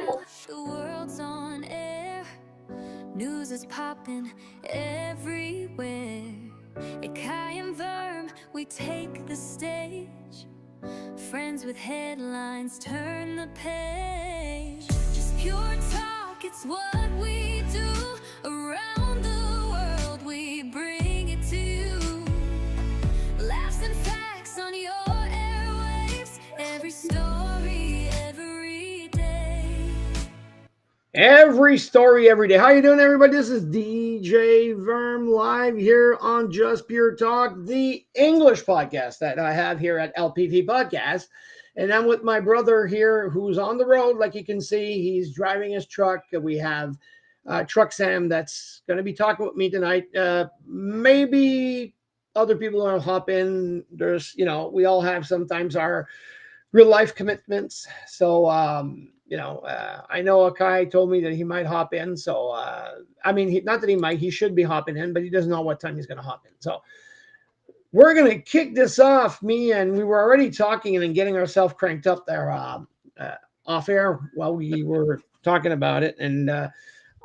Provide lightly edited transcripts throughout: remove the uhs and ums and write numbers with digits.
The world's on air, news is popping everywhere. Akai and Verm, we take the stage. Friends with headlines, turn the page. Just pure talk, it's what we do. Around the world, we bring it to you. Laughs and facts on your airwaves. Every story, every day. Every story, every day. How you doing, everybody? This is DJ Verm live here on Just Pure Talk, the English podcast that I have here at LPV Podcast. And I'm with my brother here who's on the road. Like you can see, he's driving his truck. We have Truck Sam that's going to be talking with me tonight. Maybe other people will hop in. We all have sometimes our real life commitments. So, I know Akai told me that he might hop in. So, not that he might, he should be hopping in, but he doesn't know what time he's going to hop in. So, we're going to kick this off. We were already talking and getting ourselves cranked up there off air while we were talking about it. And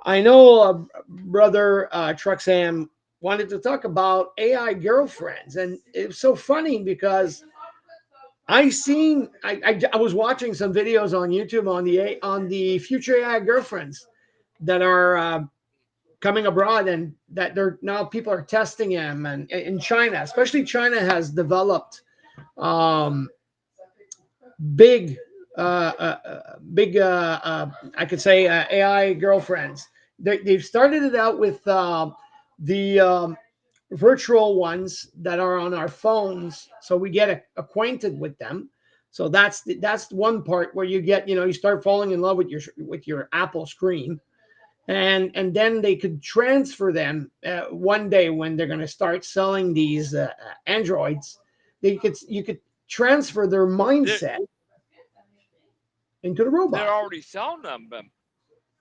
I know brother Truck Sam wanted to talk about AI girlfriends. And it's so funny because I was watching some videos on YouTube on the future AI girlfriends that are coming abroad, and that they're now people are testing them, and in China, especially China has developed um, big I could say AI girlfriends. They've started it out with the virtual ones that are on our phones, so we get acquainted with them. So that's one part where you start falling in love with your Apple screen, and then they could transfer them one day when they're going to start selling these androids. You could transfer their They're, mindset into the they're robot. already selling them, but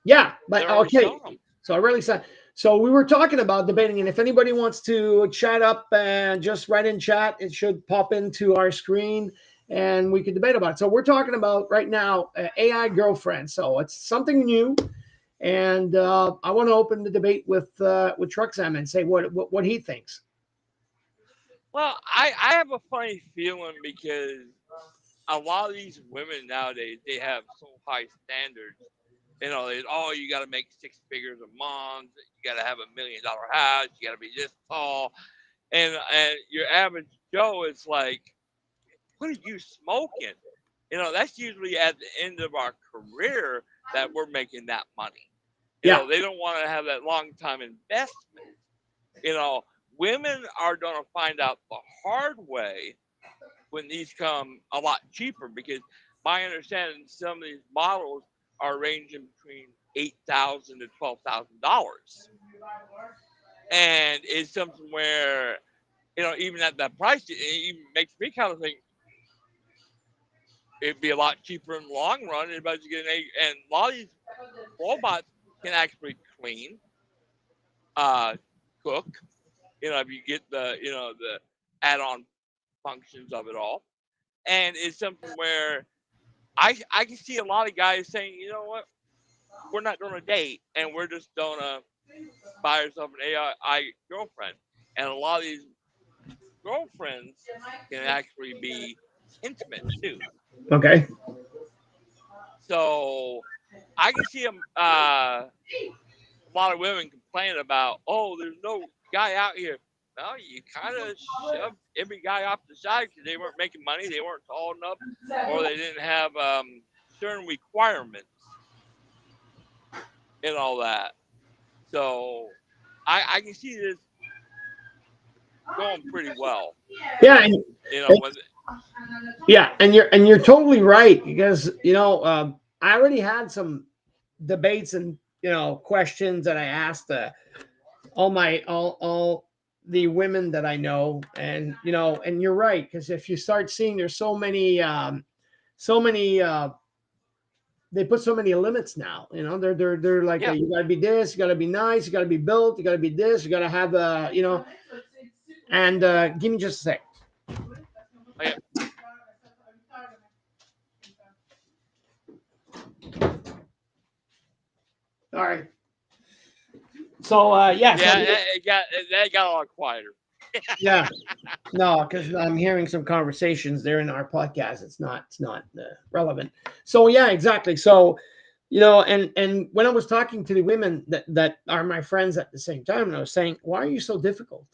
Yeah, but they're already okay. selling them. So I really said. So we were talking about debating, and if anybody wants to chat up and just write in chat, it should pop into our screen, and we can debate about it. So we're talking about right now AI girlfriend. So it's something new, and I want to open the debate with Truxam and say what he thinks. Well, I have a funny feeling because a lot of these women nowadays, they have so high standards. You got to make six figures a month. You got to have $1 million house. You got to be this tall. And your average Joe is like, what are you smoking? That's usually at the end of our career that we're making that money. Yeah, They don't want to have that long time investment. You know, Women are going to find out the hard way when these come a lot cheaper because my understanding, some of these models are ranging between $8,000 to $12,000, and it's something where even at that price, it even makes me kind of think it'd be a lot cheaper in the long run. Everybody's getting and a lot of these robots can actually clean, cook. If you get the add-on functions of it all, and it's something where I can see a lot of guys saying, you know what, we're not going to date, and we're just going to buy yourself an AI girlfriend, and a lot of these girlfriends can actually be intimate too. okay. So I can see a lot of women complain about, oh, there's no guy out here. No, you kind of shoved every guy off the side because they weren't making money, they weren't tall enough, or they didn't have certain requirements and all that. So I can see this going pretty well. Yeah, and, With yeah, and you're totally right because I already had some debates and questions that I asked all the women that I know, and and you're right because if you start seeing there's so many they put so many limits now. They're like yeah, you got to be this, you got to be nice, you got to be built, you got to be this, you got to have and give me just a sec. okay, All right. So yeah, so Yeah, that got a lot quieter. yeah, no, because I'm hearing some conversations there in our podcast. It's not relevant. So yeah, exactly. So and when I was talking to the women that are my friends at the same time, and I was saying, why are you so difficult?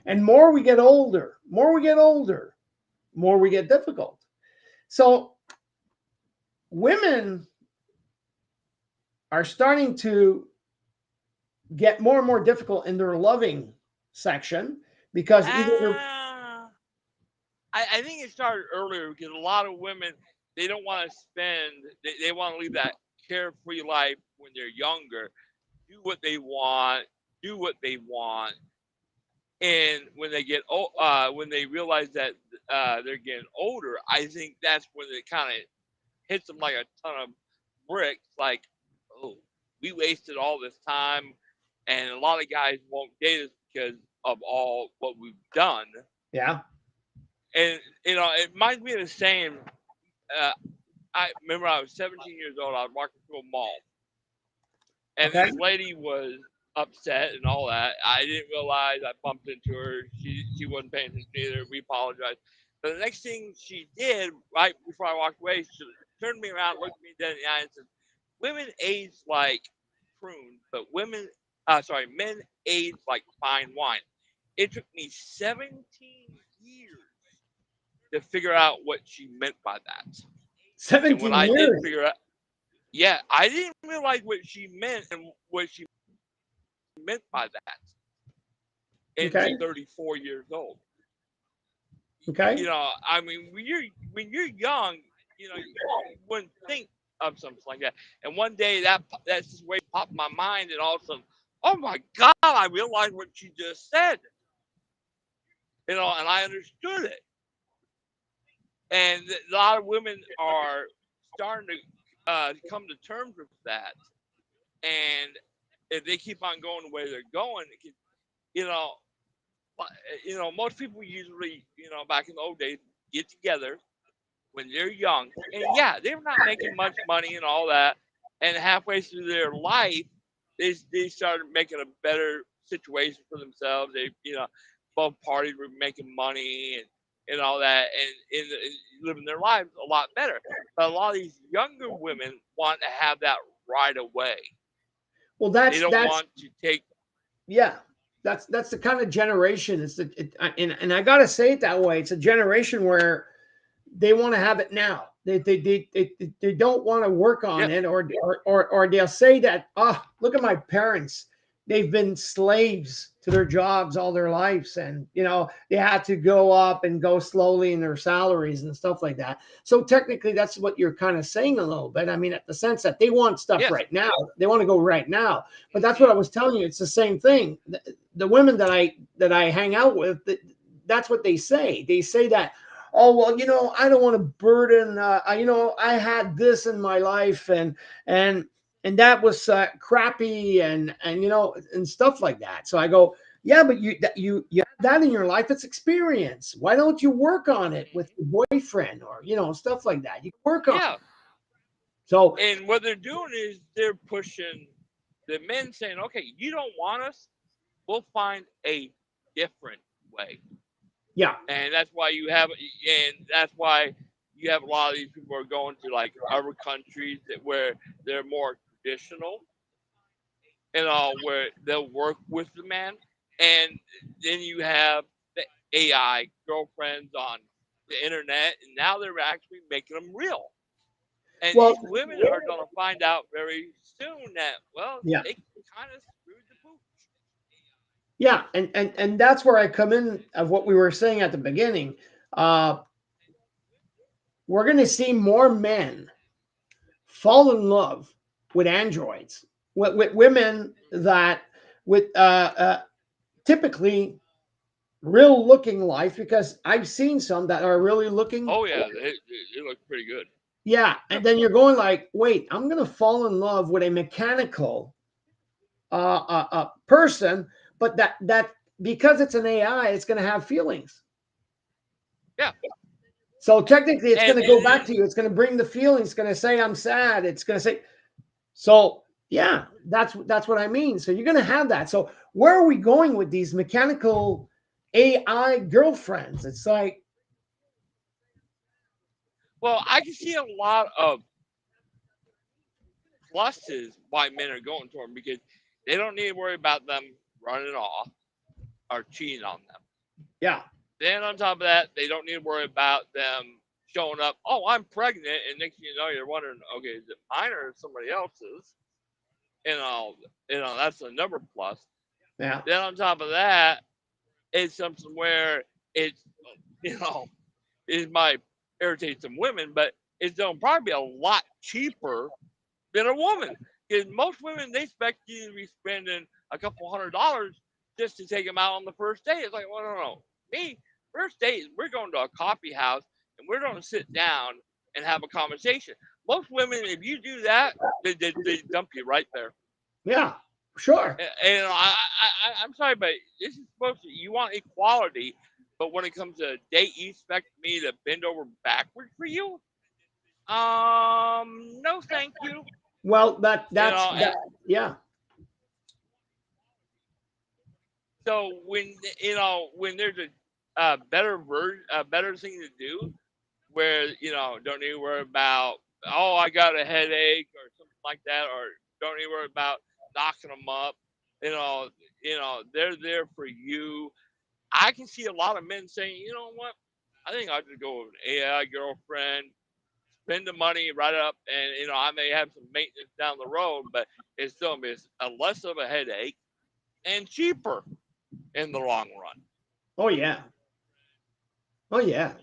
And more we get older, more we get difficult. So women are starting to get more and more difficult in their loving section because either they're Ah, I think it started earlier because a lot of women they don't want to spend. They want to leave that carefree life when they're younger. Do what they want. Do what they want. And when they get when they realize that they're getting older, I think that's when it kind of hits them like a ton of bricks. Like, oh, we wasted all this time, and a lot of guys won't date us because of all what we've done. yeah. And it reminds me of the saying. Uh, I remember I was 17 years old. I was walking through a mall, and Okay. this lady was upset and all that. I didn't realize I bumped into her. She wasn't paying attention either. We apologized. But the next thing she did, right before I walked away, she turned me around, looked me dead in the eye, and said, "Women age like prunes, but men age like fine wine." It took me 17 years to figure out what she meant by that. And when 17 I did years. figure out, yeah, I didn't realize what she meant and what she meant by that Okay. until 34 years old. Okay. I mean, when you're young, you wouldn't think of something like that. And one day that situation popped in my mind, and all of a sudden, oh my God, I realized what she just said. And I understood it. And a lot of women are starting to come to terms with that. And if they keep on going the way they're going, you know, most people usually, back in the old days, get together when they're young, and yeah, they're not making much money and all that. And halfway through their life, they started making a better situation for themselves. They, both parties were making money and all that, and living their lives a lot better. But a lot of these younger women want to have that right away. Well, They don't want to take. yeah, that's the kind of generation. And I gotta say it that way. It's a generation where they want to have it now. They don't want to work on Yeah, it, or they'll say that, oh, look at my parents. They've been slaves to their jobs all their lives, and they had to go up and go slowly in their salaries and stuff like that. So technically, that's what you're kind of saying a little bit. I mean, at the sense that they want stuff yes. right now, they want to go right now. But that's what I Hmm. was telling you. It's the same thing. The women that I hang out with, that's what they say. They say that, oh well, I don't want to burden, I had this in my life, and and that was crappy, and stuff like that. So I go, yeah, but you have that in your life. It's experience. Why don't you work on it with your boyfriend, or stuff like that? You can work on Yeah. it. So And what they're doing is they're pushing the men, saying, okay, you don't want us, we'll find a different way. yeah. And that's why you have a lot of these people are going to like other countries where they're more traditional, where they'll work with the man. And then you have the AI girlfriends on the internet, and now they're actually making them real. And Well, these women are going to find out very soon that, well, yeah. they kind of screwed the pooch. Yeah, and that's where I come in of what we were saying at the beginning. uh we're going to see more men fall in love with androids, with women that, with typically real looking life, because I've seen some that are really looking. Oh, yeah, they look pretty good. Yeah, and then you're going like, wait, I'm going to fall in love with a mechanical person, but that because it's an AI, it's going to have feelings. Yeah. So technically, it's going And, to and, go back and to you. It's going to bring the feelings. It's going to say, I'm sad. It's going to say, so Yeah, that's what I mean. So you're gonna have that. So where are we going with these mechanical AI girlfriends? It's like, Well, I can see a lot of pluses why men are going to them because they don't need to worry about them running off or cheating on them. yeah, Then on top of that, they don't need to worry about them showing up. Oh, I'm pregnant, and next thing you know, you're wondering, okay, is it mine or somebody else's? That's another plus. yeah, Then on top of that, it's something where it's, you know, it might irritate some women, but it's going to probably be a lot cheaper than a woman. Because most women, they expect you to be spending a couple $100 just to take them out on the first date. It's like, well, no. Me, first date, we're going to a coffee house and we're going to sit down and have a conversation. Most women, if you do that, they dump you right there. yeah, sure. And I'm sorry, but this is supposed to, you want equality, but when it comes to a date, you expect me to bend over backwards for you? No, thank you. Well, You know, that, yeah, so when there's a better thing to do, where don't need to worry about, oh, I got a headache or something like that, or don't need to worry about knocking them up. You know, they're there for you. I can see a lot of men saying, you know what, I think I'll just go with an AI girlfriend, spend the money right up, and I may have some maintenance down the road, but it's still a less of a headache and cheaper in the long run. oh yeah, oh yeah,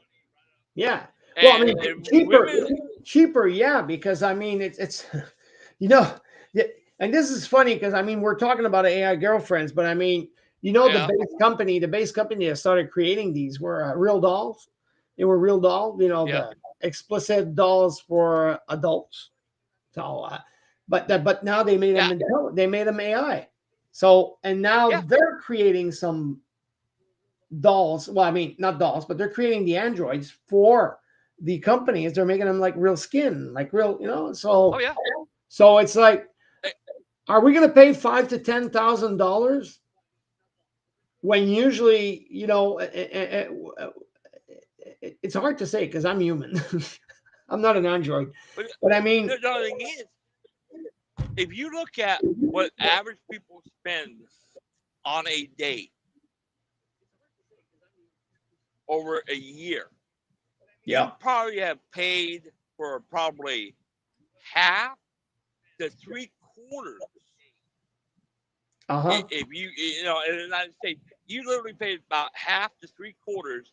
yeah. Well, I And, mean, and cheaper, women, cheaper, yeah, because I mean, it's you know, yeah, and this is funny because I mean, we're talking about AI girlfriends, but I mean, yeah, the base company that started creating these were real dolls. They were real dolls, yeah, the explicit dolls for adults. So, but now they made them yeah, they made them AI. So, and now yeah, they're creating some dolls. Well, I mean, not dolls, but they're creating the androids for the companies. They're making them like real skin, like real, oh So, yeah. so it's like, Eh, are we going to pay $5,000 to $10,000 when usually, it's hard to say because I'm human. I'm not an android, But but I mean, the other thing is, if you look at what average people spend on a date over a year, you yeah, probably have paid for probably half to three quarters. uh huh. If in the United States, you literally paid about half to three quarters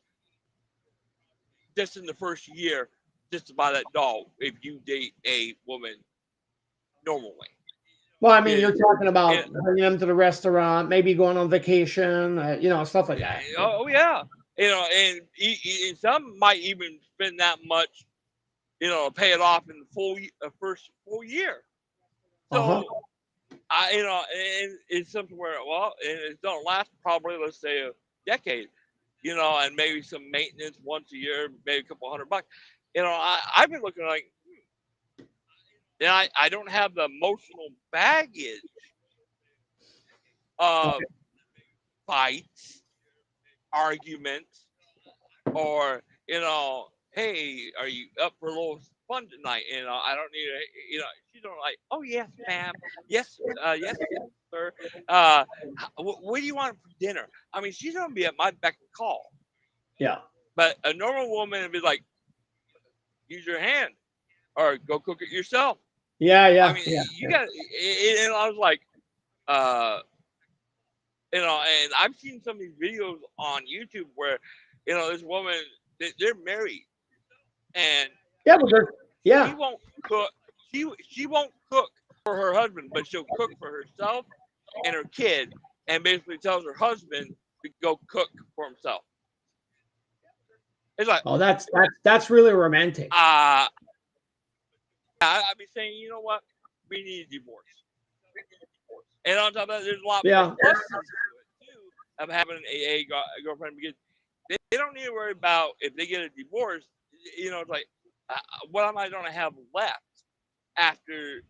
just in the first year just to buy that doll if you date a woman normally. Well, I mean, you're Because talking it, about bringing them to the restaurant, maybe going on vacation, stuff like that. oh yeah, and some might even spend that much, pay it off in the first full year. Uh huh. So and it's something where, well, and it don't last probably, let's say, a decade, and maybe some maintenance once a year, maybe a couple $100. I've been looking like, and I don't have the emotional baggage of Okay. fights, arguments, or hey, are you up for a little fun tonight? I don't need a, she's don't like, oh yes, ma'am, yes, yes, sir. What do you want for dinner? I mean, she's gonna be at my beck and call. Yeah. But a normal woman would be like, use your hand or go cook it yourself. Yeah. I Yeah. mean, Yeah. you got, and I was like, uh, and I've seen some of these videos on YouTube where, this woman, they're married and Yeah. But there's, she yeah. won't cook. She won't cook for her husband, but she'll cook for herself and her kid, and basically tells her husband to go cook for himself. It's like, Oh, that's really romantic. I'd be saying, you know what, we need a divorce. And on top of that, there's a lot more Yeah. pluses to it too of having a girlfriend because they don't need to worry about if they get a divorce. It's like, what am I going to have left after?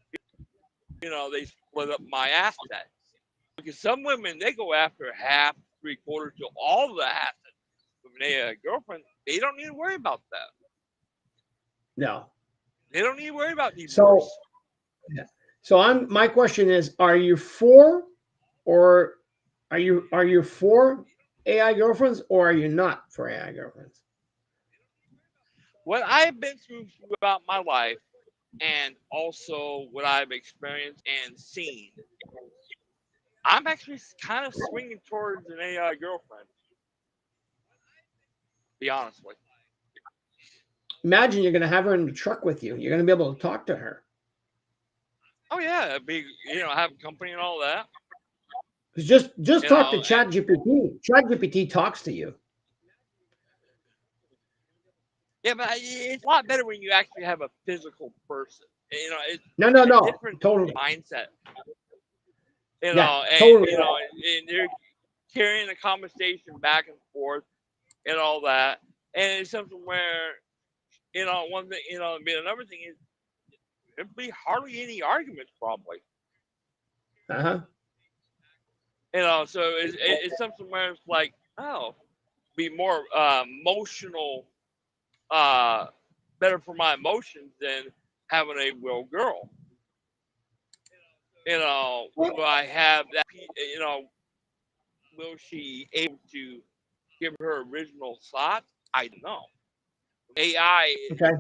they split up my assets. Because some women, they go after half, 3/4 to all the assets. When they have a girlfriend, they don't need to worry about that. No. They don't need to worry about divorce. So, yeah. So my question is, are you for, or are you for AI girlfriends, or are you not for AI girlfriends? What I've been through throughout my life, and also what I've experienced and seen, I'm actually kind of swinging towards an AI girlfriend. To be honest with you. Imagine you're going to have her in the truck with you. You're going to be able to talk to her. Oh yeah, be have company and all that. Just talk to ChatGPT. ChatGPT talks to you. Yeah, but it's a lot better when you actually have a physical person. It's No, a different totally mindset. Totally. And they're carrying the conversation back and forth and all that. And it's something where, one thing, another thing is there'd be hardly any arguments probably. Uh-huh. So it's something where it's like, oh, be more emotional, better for my emotions than having a real girl. Will I have that? Will she able to give her original thoughts? I don't know. AI, Okay.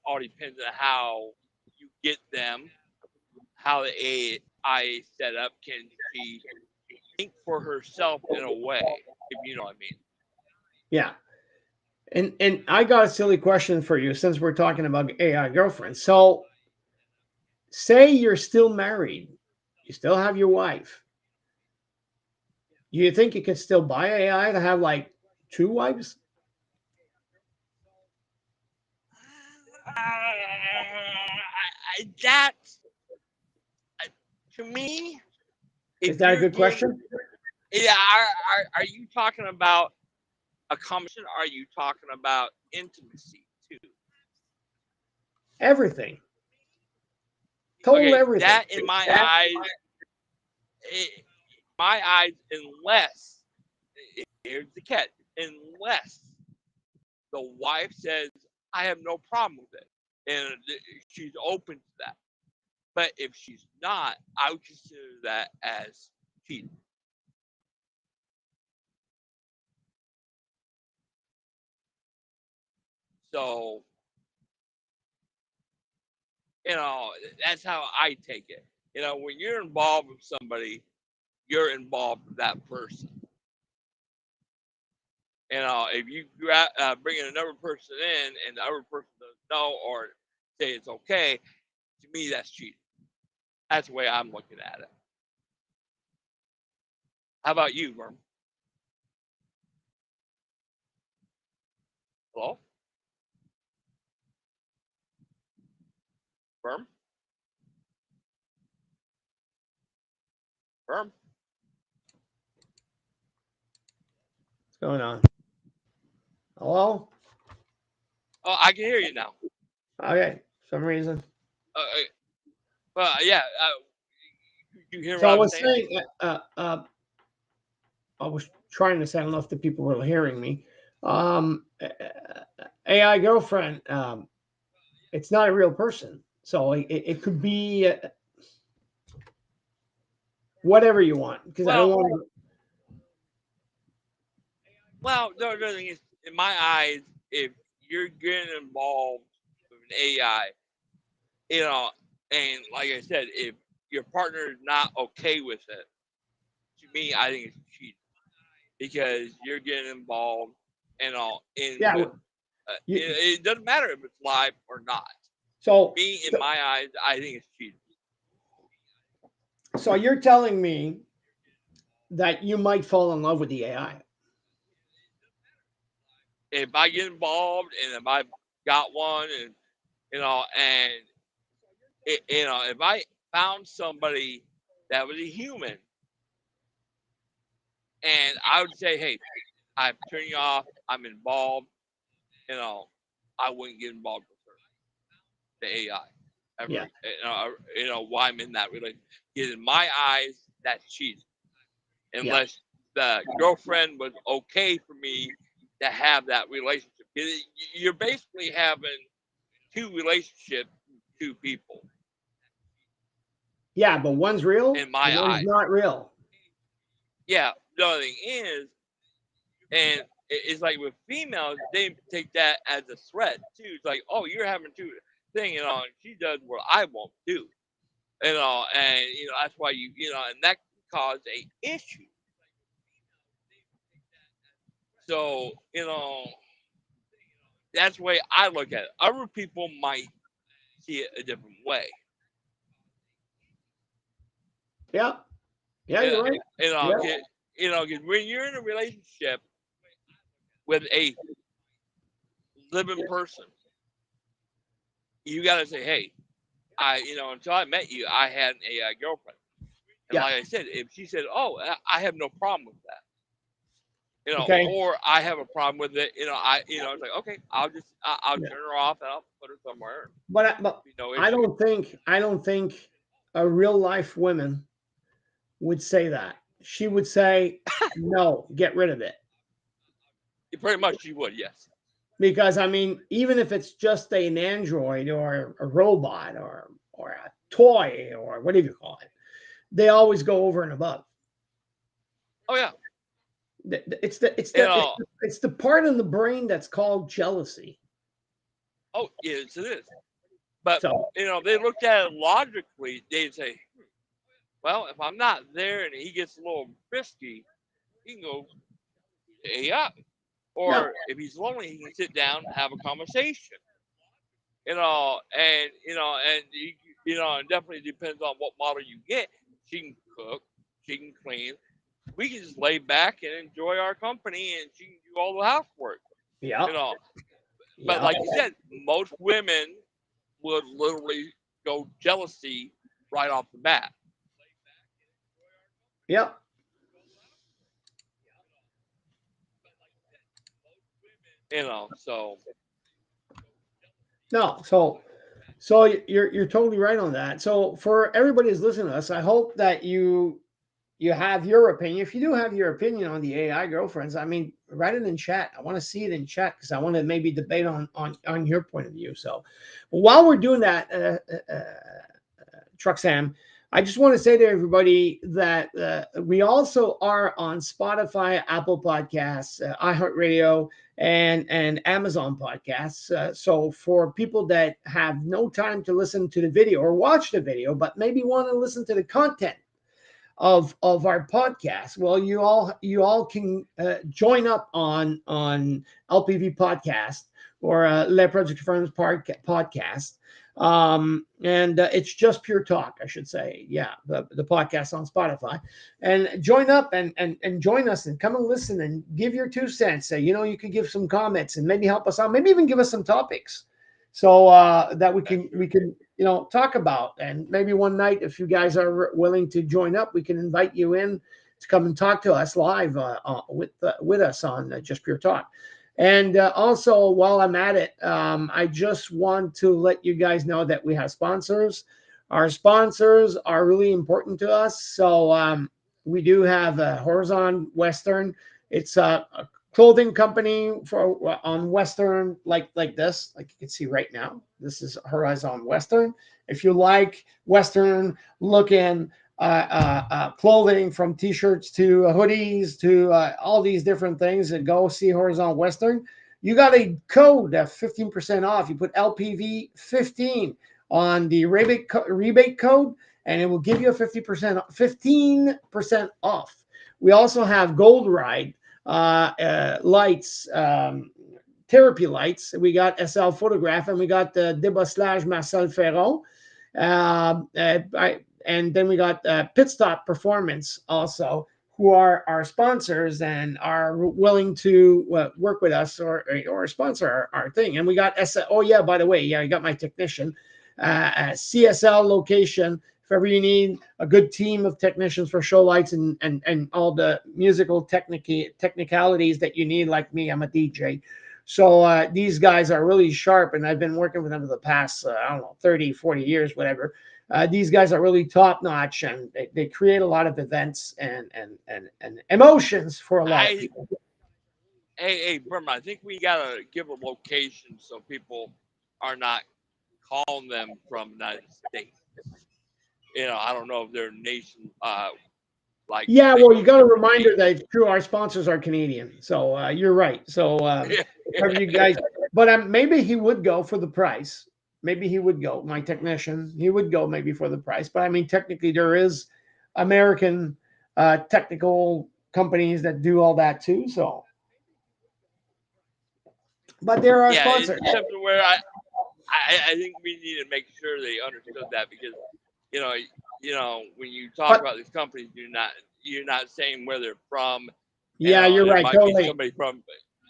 all depends on how you get them, how the AI is set up. Can she think for herself in a way, if you know what I mean? Yeah. And I got a silly question for you since we're talking about AI girlfriends. So say you're still married, you still have your wife. Do you think you could still buy AI to have like 2 wives? That to me, Is if that a you're good getting, question? yeah, are you talking about a combination? Are you talking about intimacy too? Everything. Total Okay, everything. that in my eyes, unless here's the catch, unless the wife says I have no problem with it, and she's open to that. But if she's not, I would consider that as cheating. So, that's how I take it. When you're involved with somebody, you're involved with that person. If you bring in another person in and the other person doesn't know or say it's okay, to me that's cheating. That's the way I'm looking at it. How about you, Verm? Hello? Verm? Verm? What's going on? Hello? Oh, I can hear you now. Okay. Some reason. Well, yeah. You hear So what I I'm was saying? saying, I was trying to say, I don't know if the people were hearing me. AI girlfriend, it's not a real person. So it could be whatever you want, because I don't Well, want to. the thing is, in my eyes, if you're getting involved with an AI, and like I said, if your partner is not okay with it, to me, I think it's cheating because you're getting involved and all in Yeah. with. It doesn't matter if it's live or not. So Me, in my eyes, I think it's cheating. So you're telling me that you might fall in love with the AI? If I get involved and if I got one, and and if I found somebody that was a human, and I would say, hey, I'm turning you off, I'm involved, I wouldn't get involved with her, the AI. ever, Yeah. why I'm in that relationship. Because in my eyes, that's cheating. Yeah. Unless the girlfriend was okay for me to have that relationship. You're basically having two relationships, two people, Yeah, but one's real in my and one's eyes. not real. Yeah, the other thing is, and it's like with females, they take that as a threat too. It's like, oh, you're having two thing, and she does what I won't do, and that's why and that can cause a issue. So that's the way I look at it. Other people might see it a different way. Yeah. Yeah, And, you're right. Yeah. 'cause when you're in a relationship with a living person, you got to say, hey, until I met you, I had a girlfriend. And Yeah. like I said, if she said, oh, I have no problem with that, Okay. or I have a problem with it, it's like, okay, I'll Yeah. turn her off and I'll put her somewhere. But No I issue. don't think a real life woman would say that. She would say, no, get rid of it. Pretty much she would, yes. Because I mean, even if it's just an android or a robot or a toy or whatever you call it, they always go over and above. Oh yeah. You know, It's the part in the brain that's called jealousy. oh yes, it is. But So they looked at it logically. They'd say, well, if I'm not there and he gets a little frisky, he can go to AI. yeah, Or if he's lonely, he can sit down and have a conversation. And it definitely depends on what model you get. She can cook, she can clean. We can just lay back and enjoy our company, and she can do all the housework. yeah, You know, but yeah, like you said, most women would literally go jealousy right off the bat. yeah. So No, so you're totally right on that. So for everybody who's listening to us, I hope that you have your opinion. If you do have your opinion on the AI girlfriends, I mean, write it in chat. I want to see it in chat because I want to maybe debate on your point of view. So while we're doing that, Truck Sam, I just want to say to everybody that we also are on Spotify, Apple Podcasts, iHeartRadio, and Amazon Podcasts. So for people that have no time to listen to the video or watch the video, but maybe want to listen to the content of our podcast, well, you all can join up on LPV podcast or Le Project Firms podcast, and it's just pure talk, I should say. Yeah, the podcast on Spotify, and join up and join us and come and listen and give your 2 cents. You could give some comments and maybe help us out, maybe even give us some topics so that we can talk about. And maybe one night, if you guys are willing to join up, we can invite you in to come and talk to us live with us on Just Pure Talk. And also, while I'm at it, I just want to let you guys know that we have sponsors. Our sponsors are really important to us. So we do have Horizon Western. It's a clothing company for on Western, like this, like you can see right now. This is Horizon Western. If you like Western looking clothing, from t-shirts to hoodies to all these different things, and go see Horizon Western. You got a code of 15% off. You put LPV 15 on the rebate code, and it will give you a 15% off. We also have Gold Ride lights, therapy lights. We got SL Photograph, and we got the Debossage Marcel Ferron. And then we got Pit Stop Performance also, who are our sponsors and are willing to work with us or sponsor our thing. And we got oh yeah, by the way, yeah, I got my technician, CSL location. If ever you need a good team of technicians for show lights and all the musical technicalities that you need, like me, I'm a DJ. So these guys are really sharp, and I've been working with them for the past, I don't know, 30, 40 years, whatever. These guys are really top notch, and they create a lot of events and emotions for a lot of I people. hey Verm, I think we gotta give a location so people are not calling them from United States. I don't know if they're nation like Yeah, they well, you go got a to different reminder nations. that true, our sponsors are Canadian, so you're right. So Yeah, whatever you guys, but maybe he would go for the price. Maybe he would go. My technician, he would go maybe for the price. But I mean, technically, there is American technical companies that do all that too. So, but they're our yeah, sponsor. it's something where I think we need to make sure they understood that because you know when you talk But about these companies, you're not saying where they're from, yeah, you're it right, might be totally. somebody from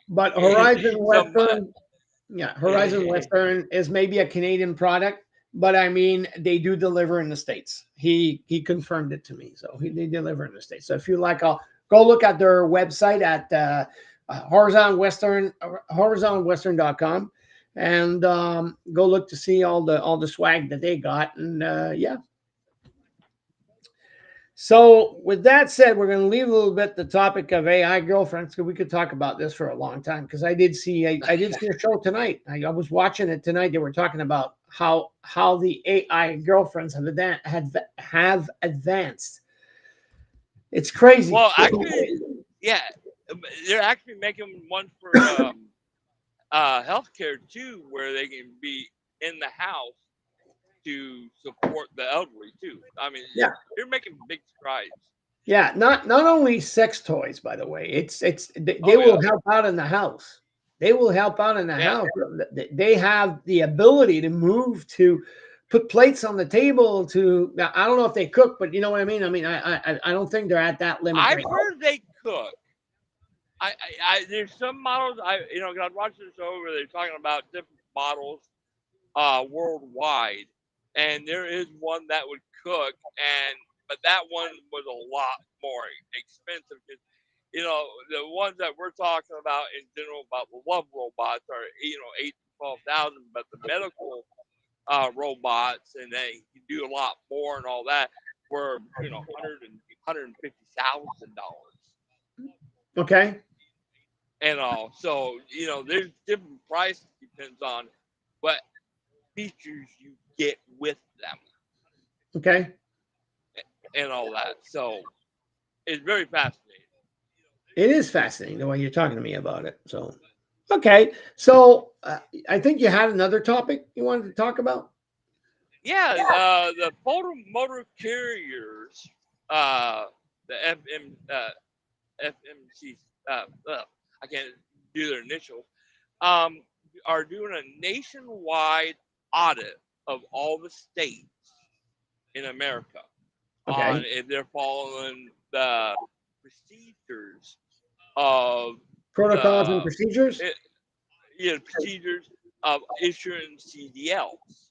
But Horizon some. Western, yeah, Horizon Western is maybe a Canadian product, but I mean they do deliver in the states. He confirmed it to me, so they deliver in the states. So if you like, I'll go look at their website at horizonwestern.com and go look to see all the swag that they got. And yeah, so with that said, we're going to leave a little bit the topic of AI girlfriends because we could talk about this for a long time. Because I did see a show tonight. I was watching it tonight. They were talking about how the AI girlfriends have advanced. It's crazy. Well, actually, yeah, they're actually making one for healthcare too, where they can be in the house to support the elderly too. I mean, Yeah, they're making big strides. yeah. Not only sex toys, by the way. They Oh will yeah, help out in the house. They will help out in the yeah. house. They have the ability to move to put plates on the table to. Now, I don't know if they cook, but you know what I mean. I don't think they're at that limit I've right now. heard they cook. There's some models I watched the show where they're talking about different models worldwide, and there is one that would cook, but that one was a lot more expensive because the ones that we're talking about in general about the love robots are 8 to 12,000, but the medical robots and they can do a lot more and all that were $150,000 Okay. and all. So there's different prices depends on what features you get with them Okay. and all that. So it's very fascinating. It is fascinating the way you're talking to me about it. So, okay. So I think you had another topic you wanted to talk about. Yeah, the photo motor carriers, uh, the FMC, I can't do their initials, um, are doing a nationwide audit of all the states in America on Okay. if they're following the procedures of Protocols and the procedures. it, procedures of issuing CDLs.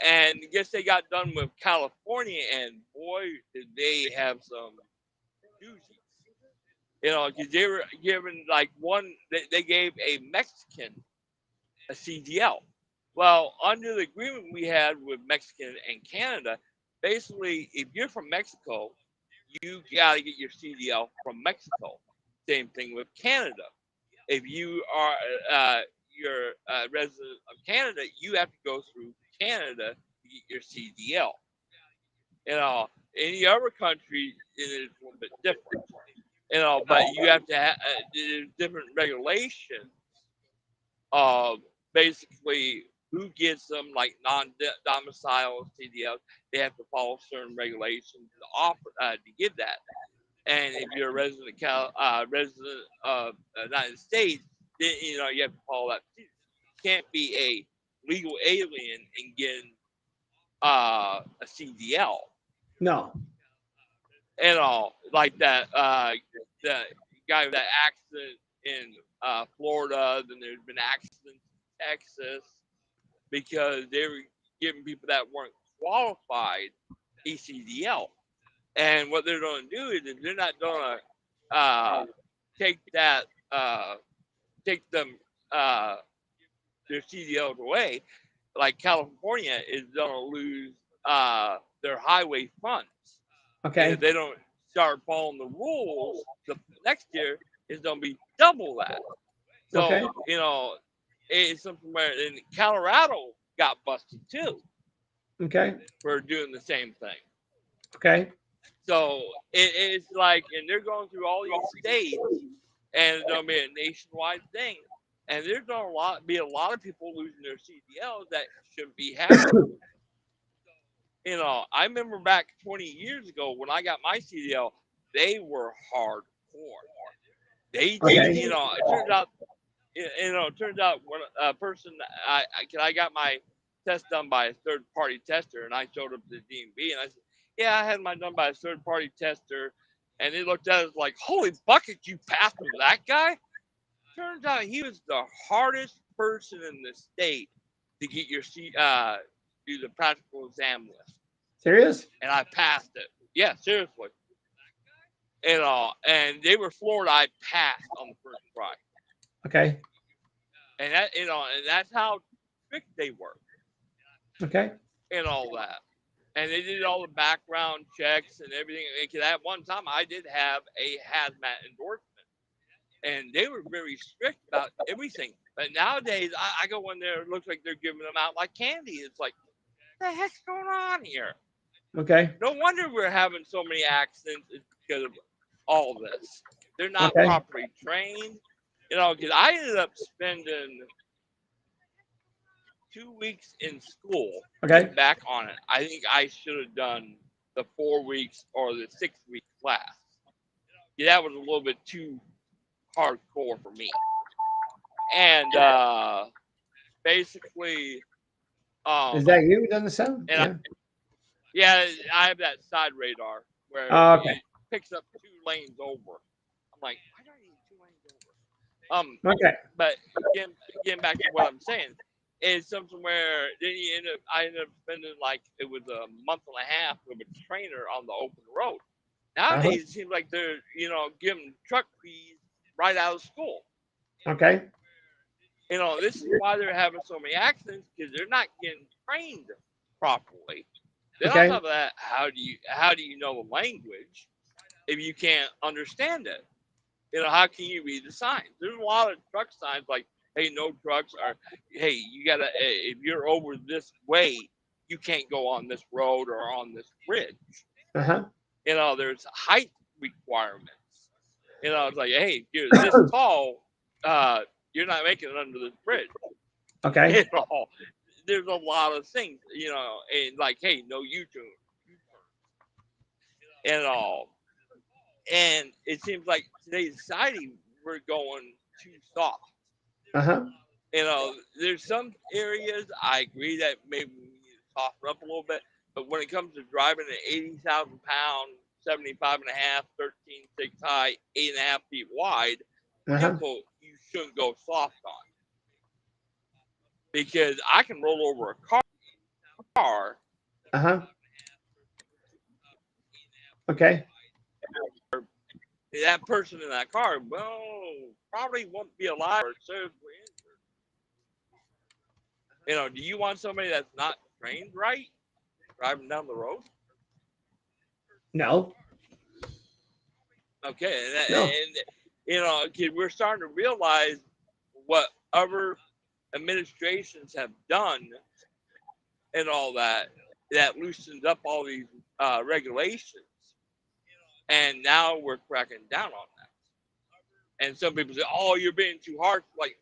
And I guess they got done with California, and boy, did they have some doozies. Because they were given like they gave a Mexican a CDL. Well, under the agreement we had with Mexican and Canada, basically, if you're from Mexico, you got to get your CDL from Mexico. Same thing with Canada. If you are you're a resident of Canada, you have to go through Canada to get your CDL. Any other country it is a little bit different. But you have to have there's different regulations of basically who gets them, like non-domicile CDLs. They have to follow certain regulations to offer to give that. And if you're a resident of the United States, then you have to follow that. You can't be a legal alien and get a CDL No. and all like that. The guy with that accident in Florida, then there's been accidents in Texas because they were giving people that weren't qualified ECDL. And what they're going to do is they're not going to take that, take them their CDLs away, like California is going to lose their highway funds. And if Okay. they don't start following the rules, the next year is going to be double that. Okay. So, it's something where in Colorado got busted too Okay. for doing the same thing. Okay. So it's like, and they're going through all these states, and it's going to be a nationwide thing. And there's going to be a lot of people losing their CDLs that shouldn't be having them. I remember back 20 years ago when I got my CDL, they were hardcore. Okay. It turns out when a person, I got my test done by a third party tester, and I showed up to the DMV, and I said, yeah, I had mine done by a third party tester, and they looked at us like, holy bucket, you passed with that guy? Turns out he was the hardest person in the state to get your do the practical exam with, Serious? and I passed it. Yeah, seriously. And they were floored I passed on the first try. Okay. And and that's how strict they were Okay. and all that. And they did all the background checks and everything. Because at one time I did have a hazmat endorsement, and they were very strict about everything. But nowadays, I go in there, it looks like they're giving them out like candy. It's like, what the heck's going on here? Okay. No wonder we're having so many accidents. It's because of all this. They're not Okay. properly trained. Because I ended up spending 2 weeks in school Okay. getting back on it. I think I should have done the 4 weeks or the 6 week class. Yeah, that was a little bit too hardcore for me. And basically, Is that you done the sound? and Yeah. I have that side radar where Oh, okay. it picks up 2 lanes over. I'm like, why do I need 2 lanes over? Okay. But getting back to what I'm saying, is something where then I ended up spending like it was a month and a half with a trainer on the open road. Nowadays it seems like they're giving truck fees right out of school. Okay. This is why they're having so many accidents, because they're not getting trained properly. Then Okay. on top of that, how do you know the language if you can't understand it? How can you read the signs? There's a lot of truck signs like, hey, no trucks, or hey, you gotta, if you're over this way, you can't go on this road or on this bridge. Uh-huh. There's height requirements. It's like, hey, if you're this tall, you're not making it under this bridge. Okay. There's a lot of things, and like, hey, no U-turn, and all. And it seems like today's society, we're going too soft. Uh-huh. There's some areas I agree that maybe we need to soften up a little bit, but when it comes to driving an 80,000 pound, 75 and a half, 13.6 high, 8.5 feet wide Uh-huh. vehicle, you shouldn't go soft on, because I can roll over a car. Uh-huh. Okay. That person in that car, well, probably won't be alive or seriously injured. Do you want somebody that's not trained right driving down the road? No. Okay, No. and we're starting to realize what other administrations have done and all that loosens up all these regulations, and now we're cracking down on that. And some people say, "Oh, you're being too harsh." Like,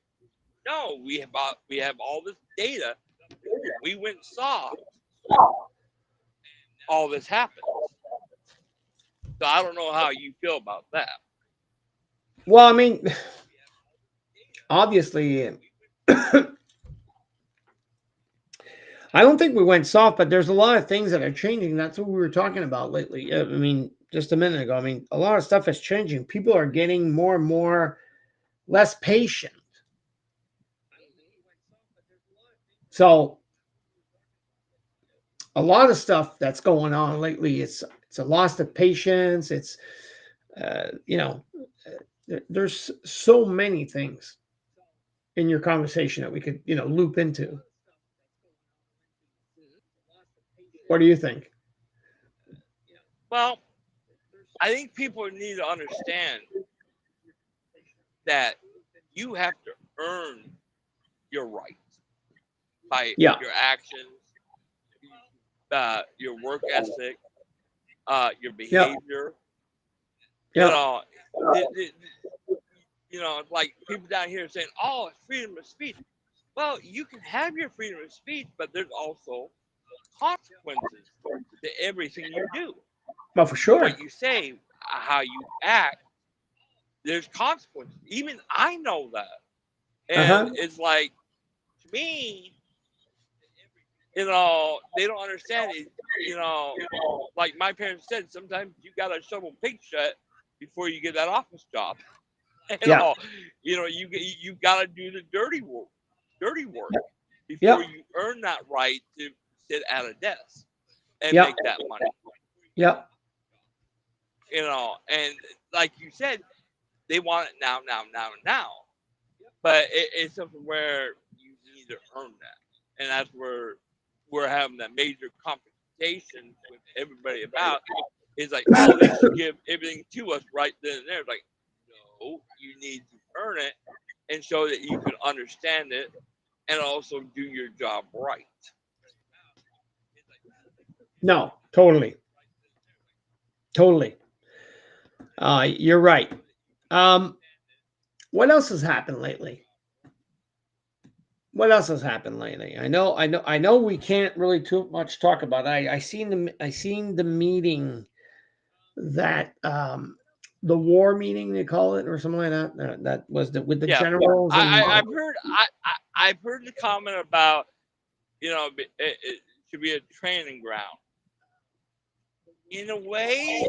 no, we have all this data. We went soft. All this happens. So I don't know how you feel about that. Well, I mean, obviously, I don't think we went soft, but there's a lot of things that are changing. That's what we were talking about lately. I mean, just a minute ago. I mean, a lot of stuff is changing. People are getting more and more less patient. So a lot of stuff that's going on lately, it's a loss of patience. It's there's so many things. in your conversation that we could, loop into? What do you think? Well, I think people need to understand that you have to earn your rights by Yeah. your actions, your work ethic, your Yeah. behavior. You Yeah. know, like people down here saying, "Oh, it's freedom of speech." Well, you can have your freedom of speech, but there's also consequences to everything you do. Well, for sure. What you say, how you act, there's consequences. Even I know that. And Uh-huh. it's like, to me, they don't understand it. Like my parents said, sometimes you got to shovel pig shit before you get that office job. you Yeah. know, you got to do the dirty work before Yep. you earn that right to sit at a desk and Yep. make that money. Yep. And like you said, they want it now, now, now, now. But it's something where you need to earn that, and that's where we're having that major confrontation with everybody about. Is like, oh, they should give everything to us right then and there. It's like, no, you need to earn it and show that you can understand it and also do your job right. No, totally. Totally. You're right. Um, what else has happened lately? What else has happened lately? I know we can't really too much talk about it. I seen the meeting that the war meeting they call it or something like that. That was with the Yeah, generals and I've heard the comment about it should be a training ground. In a way,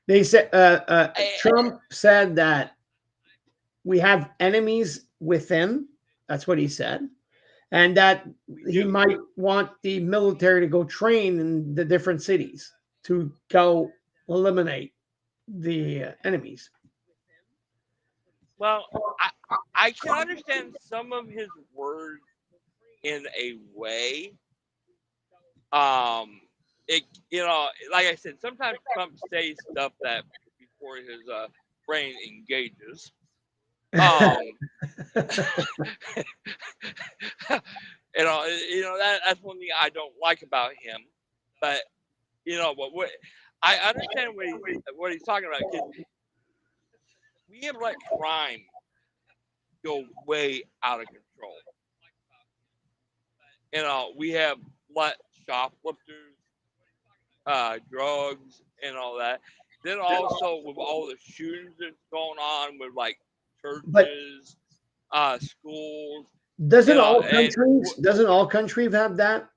they said I, Trump said that we have enemies within. That's what he said, and that we he do. might want the military to go train in the different cities to go eliminate the enemies. Well, I I can understand some of his words in a way. Um, it like I said, sometimes Trump says stuff that before his brain engages. Um, that's one thing I don't like about him. But what I understand what he's talking about because we have let crime go way out of control. We have let shoplifters, drugs, and all that. Then also with all the shootings that's going on with like But churches, schools, doesn't and all countries doesn't all countries have that?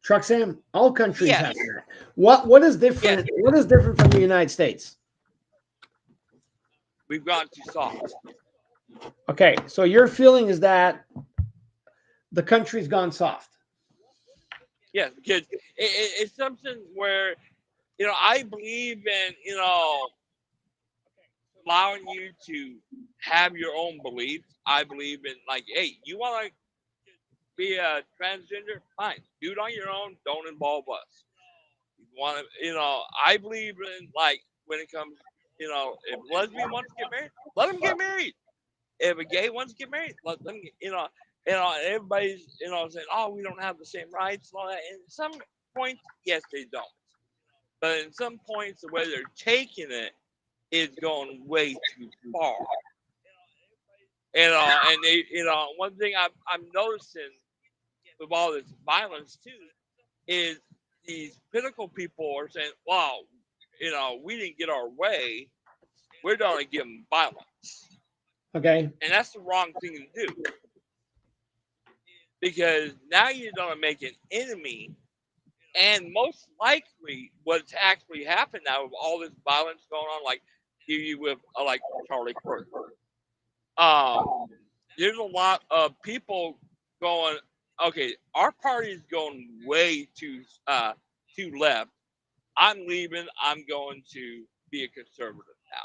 Truck Sam, all countries have yes, that. What is yes, different? What is different from the United States? we've gone too soft. Okay, so your feeling is that the country's gone soft. Yes, because it's something where I believe in allowing you to have your own beliefs. I believe in like, hey, you want to be a transgender? Fine, do it on your own. Don't involve us. You want to, I believe in like when it comes, if a lesbian wants to get married, let them get married. If a gay wants to get married, let them get, everybody's, saying, oh, we don't have the same rights and all that. And some points, yes, they don't. But in some points, the way they're taking it is going way too far. And they, one thing I'm noticing with all this violence too is these political people are saying, "Wow, we didn't get our way. We're going to give them violence," Okay, and that's the wrong thing to do because now you're going to make an enemy. And most likely, what's actually happened now with all this violence going on, like you with like Charlie Kirk, um, there's a lot of people going, okay, our party is going way too left. I'm leaving. I'm going to be a conservative now.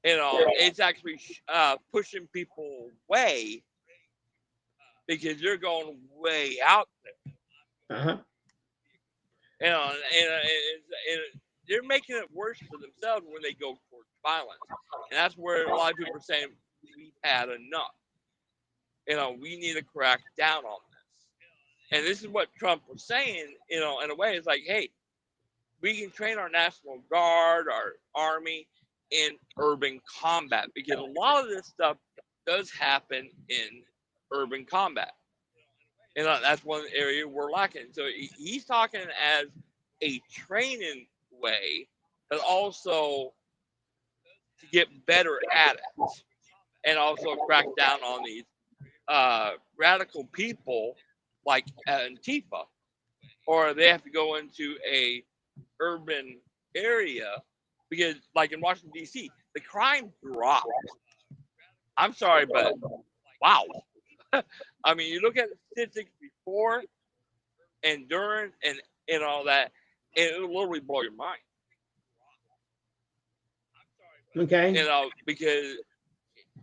it's actually pushing people away because you're going way out Uh-huh. there. They're making it worse for themselves when they go towards violence, and that's where a lot of people are saying we've had enough. We need to crack down on this. And this is what Trump was saying. In a way, it's like, hey, we can train our National Guard, our Army in urban combat because a lot of this stuff does happen in urban combat. That's one area we're lacking. So he's talking as a training way, but also to get better at it and also crack down on these radical people like Antifa, or they have to go into a urban area because, like in Washington D.C., the crime dropped. I'm sorry, but wow. I mean, you look at the statistics before and during and all that, and it'll literally blow your mind. Okay. Because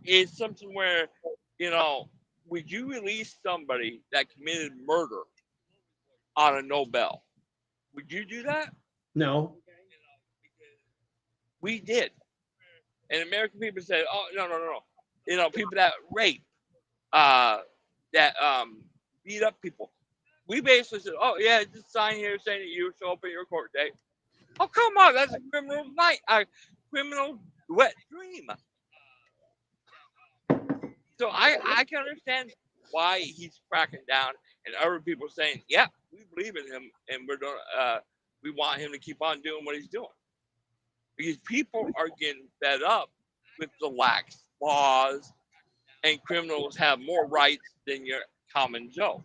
it's something where, you know, would you release somebody that committed murder on a Nobel? Would you do that? No. We did. And American people said, "Oh, no, no, no, no." People that rape, that beat up people. We basically said, "Oh yeah, just sign here saying that you show up at your court date." Oh come on, that's a criminal wet dream. So I can understand why he's cracking down, and other people saying, "Yeah, we believe in him, and we want him to keep on doing what he's doing," because people are getting fed up with the lax laws, and criminals have more rights than your common Joe.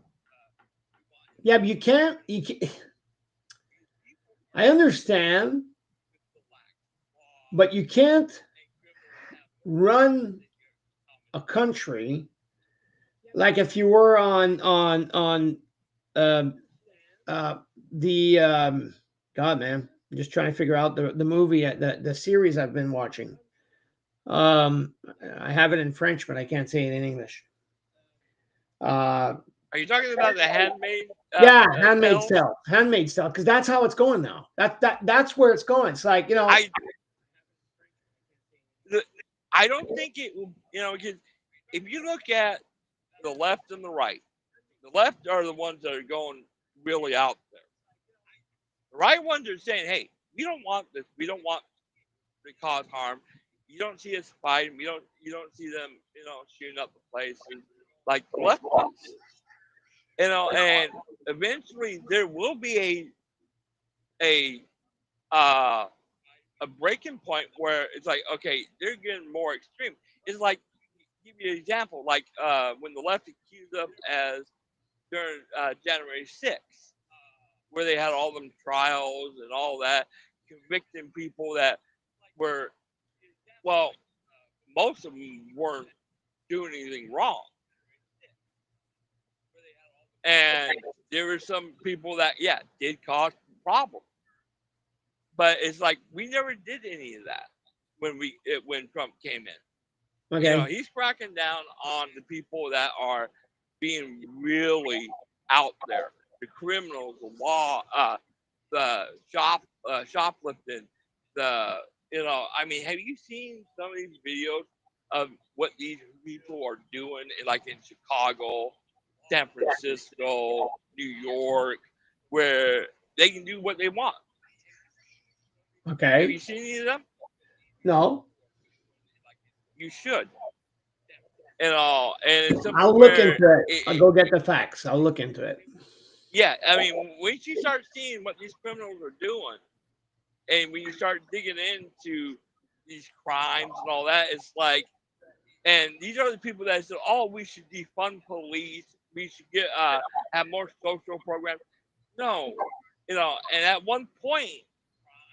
Yeah, but you can't. I understand, but you can't run a country like if you were on um, the God, man, I'm just trying to figure out the movie, the series I've been watching. I have it in French, but I can't say it in English. Uh, Are you talking about the handmaid? yeah, Handmaid's Tale? Tale, Handmaid's Tale, because that's how it's going now. That's where it's going. It's like I don't think it will. Because if you look at the left and the right, the left are the ones that are going really out there. The right ones are saying, "Hey, we don't want this. We don't want to cause harm. You don't see us fighting. You don't see them, shooting up the places like the left does." And eventually there will be a uh, a breaking point where it's like, okay, they're getting more extreme. It's like, give you an example, like when the left accused us as during January 6th, where they had all them trials and all that, convicting people that were, well, most of them weren't doing anything wrong. And there were some people that, yeah, did cause problems. But it's like we never did any of that when Trump came in. okay, He's cracking down on the people that are being really out there, the criminals, the law, the shoplifting, I mean, have you seen some of these videos of what these people are doing, like in Chicago, San Francisco, New York, where they can do what they want? Have okay, you seen any of them? no, You should. And it's something I'll look where into it. I'll go get the facts. I'll look into it. yeah, I mean, once you start seeing what these criminals are doing, and when you start digging into these crimes and all that, it's like, and these are the people that said, "Oh, we should defund police. We should have more social programs." No, and at one point,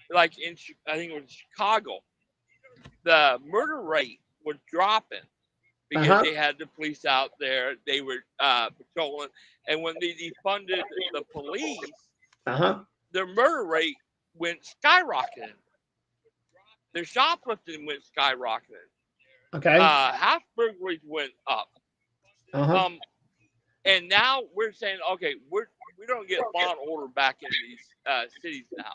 like I think it was Chicago, the murder rate was dropping Uh because huh. they had the police out there. They were patrolling, and when they defunded the police, Uh huh. their murder rate went skyrocketing. their shoplifting went skyrocketing. Okay. House burglaries went up. Uh-huh. And now we're saying, okay, we don't get law and order back in these cities now.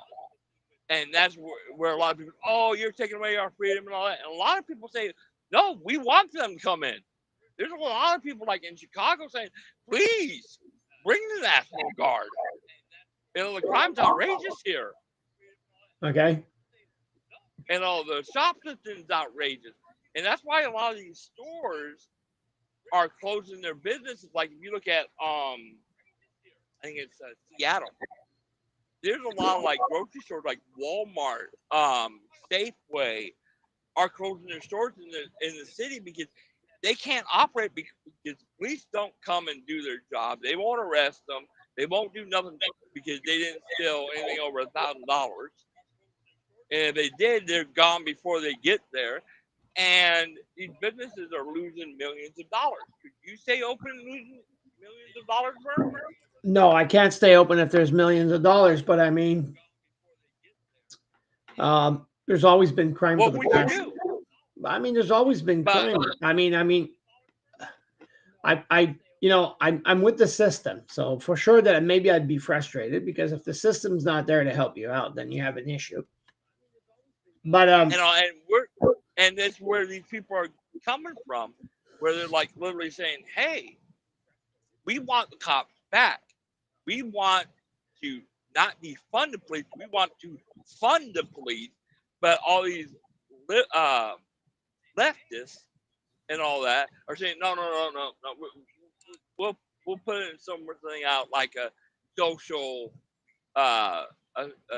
And that's where a lot of people, oh, you're taking away our freedom and all that. And a lot of people say, no, we want them to come in. There's a lot of people like in Chicago saying, please bring the National Guard. The crime's outrageous here. Okay. And all the shoplifting's outrageous. And that's why a lot of these stores are closing their businesses. Like if you look at, I think it's Seattle. There's a lot of like grocery stores like Walmart, Safeway are closing their stores in the city because they can't operate because police don't come and do their job. They won't arrest them. They won't do nothing because they didn't steal anything over $1,000. And if they did, they're gone before they get there. And these businesses are losing millions of dollars. Could you stay open and losing millions of dollars, Verm? No, I can't stay open if there's millions of dollars, but I mean, there's always been crime. What would you do? I mean, there's always been crime. I'm with the system, so for sure that maybe I'd be frustrated because if the system's not there to help you out, then you have an issue. But and that's where these people are coming from, where they're like literally saying, "Hey, we want the cops back. We want to not defund the police. We want to fund the police." But all these leftists and all that are saying, "No. We'll put in something out like a social a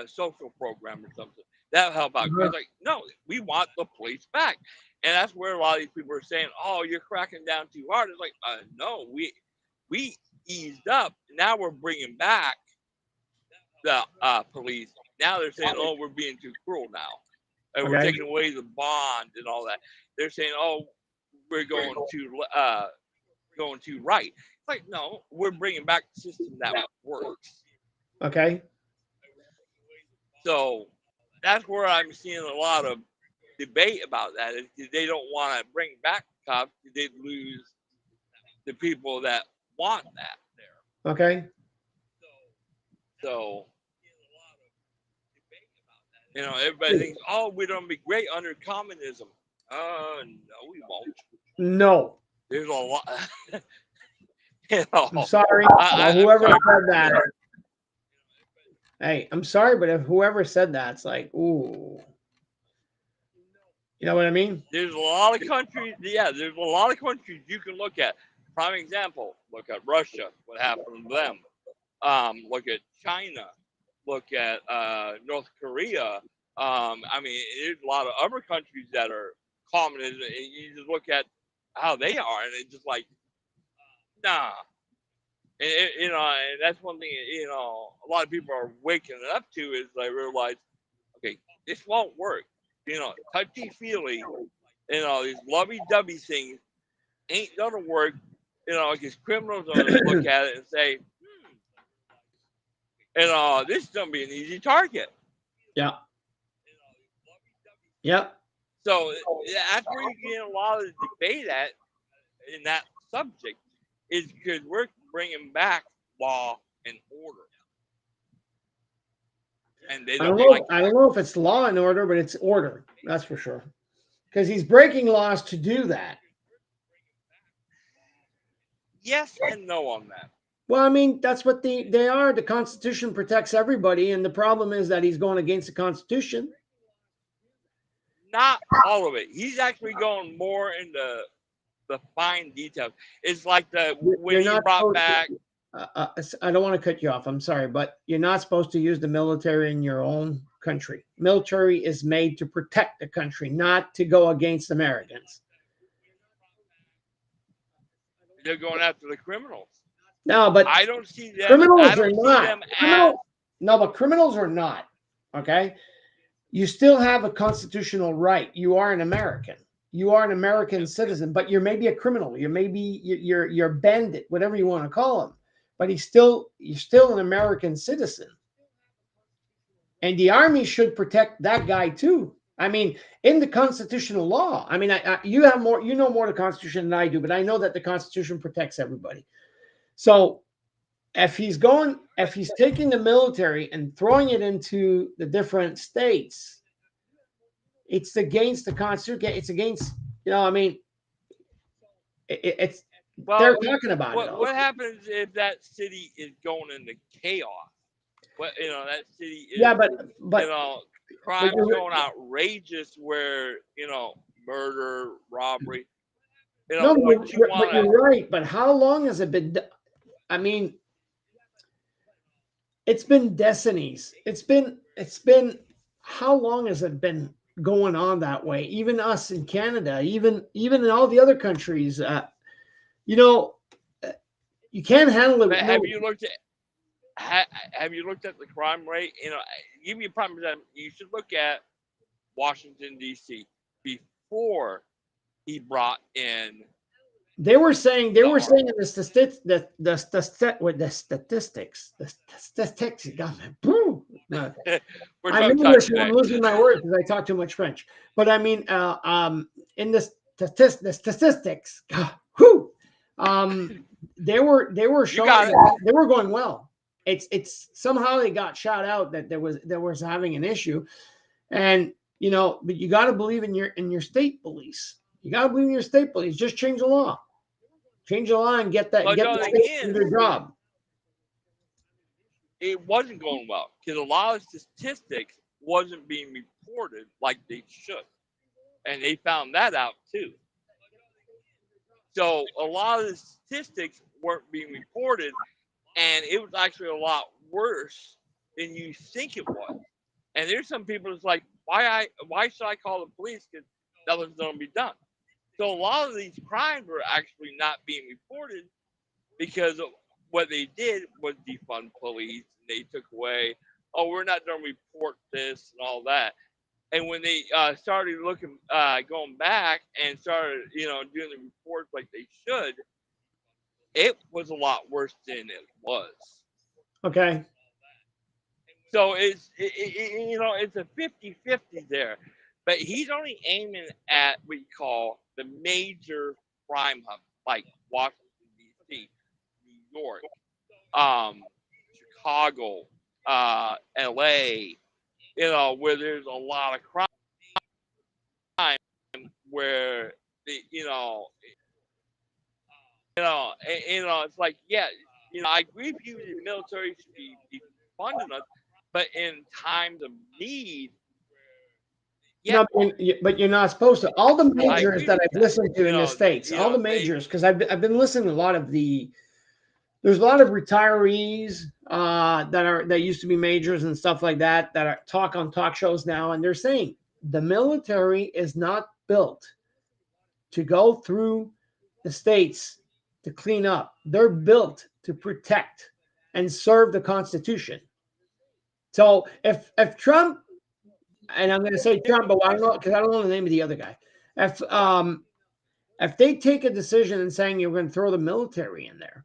social program or something that'll help out." It's like, no, we want the police back, and that's where a lot of these people are saying, "Oh, you're cracking down too hard." It's like, no, we eased up. Now we're bringing back the police. Now they're saying, "Oh, we're being too cruel now, and we're taking away the bond and all that." They're saying, "Oh, we're going too right." It's like, no, we're bringing back the system that works. Okay. So that's where I'm seeing a lot of debate about that. Is they don't want to bring back cops. They lose the people that want that there. Okay. So, everybody thinks, "Oh, we're going to be great under communism." No, we won't. No. There's a lot. I'm sorry. Whoever said that. Hey, I'm sorry, but if whoever said that, it's like, ooh. You know what I mean? There's a lot of countries. Yeah, there's a lot of countries you can look at. Prime example, look at Russia, what happened to them. Look at China. Look at North Korea. There's a lot of other countries that are communist. And you just look at how they are, and it's just like, nah. And that's one thing, a lot of people are waking up to is they realize, okay, this won't work. Touchy-feely, these lovey-dovey things ain't gonna work, because criminals are gonna look at it and say, this is gonna be an easy target. Yeah. Yep. So that's where you get a lot of the debate in that subject, is because we're bringing back law and order. And they don't I don't know if it's law and order, but it's order. That's for sure. Because he's breaking laws to do that. Yes and no on that. Well, I mean, that's what they are. The Constitution protects everybody, and the problem is that he's going against the Constitution. Not all of it. He's actually going more into the fine details. It's like when he brought back. I don't want to cut you off. I'm sorry, but you're not supposed to use the military in your own country. Military is made to protect the country, not to go against Americans. They're going after the criminals. No, but I don't see them. Criminals are not. No, but criminals are not. Okay, you still have a constitutional right. You are an American. You are an American citizen, but you're maybe a criminal. You're a bandit, whatever you want to call him. But you're still an American citizen. And the army should protect that guy too. I mean, in the constitutional law. I mean, you have more, you know more of the Constitution than I do, but I know that the Constitution protects everybody. So if he's taking the military and throwing it into the different states, it's against the Constitution. It's against, I mean, it's they're Well, talking about it. what happens if that city is going into chaos? What that city Yeah, is, you but know, but crimes you're going outrageous where murder, robbery. no, Would you but want to? you're right. But how long has it been? I mean, it's been decades. It's been how long has it been going on that way? Even us in Canada, even in all the other countries, you know, uh, you can't handle it But with no. have you looked at the crime rate? Give me a prime example. You should look at Washington D.C. before he brought in They the were army. saying in the statistics the statistics got me. Boo! We're I'm tongue tied English and I'm today. losing my words because I talk too much French. But I mean, in the statistics, whew, they were You showing got it. that they were going well. It's somehow they got shot out that there was having an issue, and but you got to believe in your state police. You got to believe in your state police. Just change the law, and But get the the thing state to do is, their job. it wasn't going well because a lot of statistics wasn't being reported like they should, and they found that out too. So a lot of the statistics weren't being reported, and it was actually a lot worse than you think it was. And there's some people that's like, why should I call the police? Because nothing's going to be done. So a lot of these crimes were actually not being reported because of what they did was defund police. And they took away, oh, we're not going to report this and all that. And when they started looking, going back and started, doing the reports like they should, it was a lot worse than it was. Okay. So it's a 50-50 there. But he's only aiming at what you call the major crime hub, like Washington, D.C., New York, um, Chicago, L.A., where there's a lot of crime, where, the, it's like, yeah, I agree with you, the military should be funding us, but in times of need, yeah, No, but you're not supposed to. All the I majors agree that with I've that. listened to in the states, all the They majors, because I've been listening to a lot of the. There's a lot of retirees that used to be majors and stuff like that are talk on talk shows now, and they're saying the military is not built to go through the states to clean up. They're built to protect and serve the Constitution. So if Trump, and I'm going to say Trump, but I don't know because I don't know the name of the other guy. If if they take a decision and saying you're going to throw the military in there,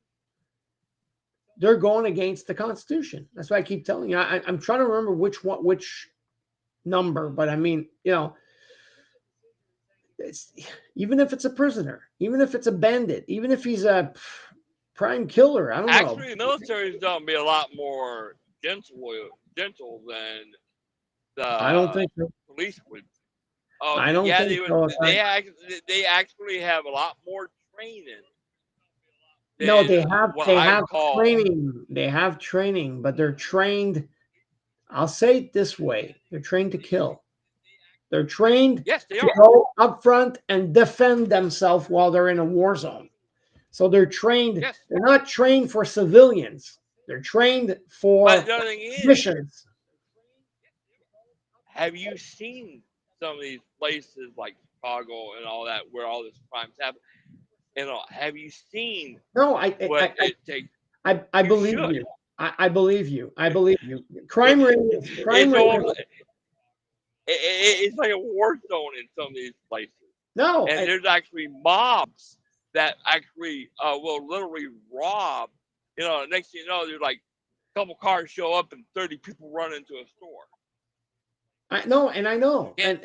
they're going against the Constitution. That's why I keep telling you. I'm trying to remember which number, but I mean, it's, even if it's a prisoner, even if it's a bandit, even if he's a prime killer, I don't know. actually the military is going to be a lot more gentle than I don't the think so. police would. Oh I don't yeah, think they would. so. They actually have a lot more training No, than what they I have would call. training. They have training, but they're trained. I'll say it this way: they're trained to kill. They're trained Yes, they to are. go up front and defend themselves while they're in a war zone. So they're trained. Yes, They're not trained for civilians. They're trained but for the other thing is, missions. have you seen some of these places like Chicago and all that where all this crimes happen? Have you seen No, what it takes? I You believe should. you. I believe you. I believe you. It, Crime it's rate. almost, it's like a war zone in some of these places, No, and there's actually mobs that actually will literally rob. Next thing you know, there's like a couple cars show up and 30 people run into a store. I know, and I know, And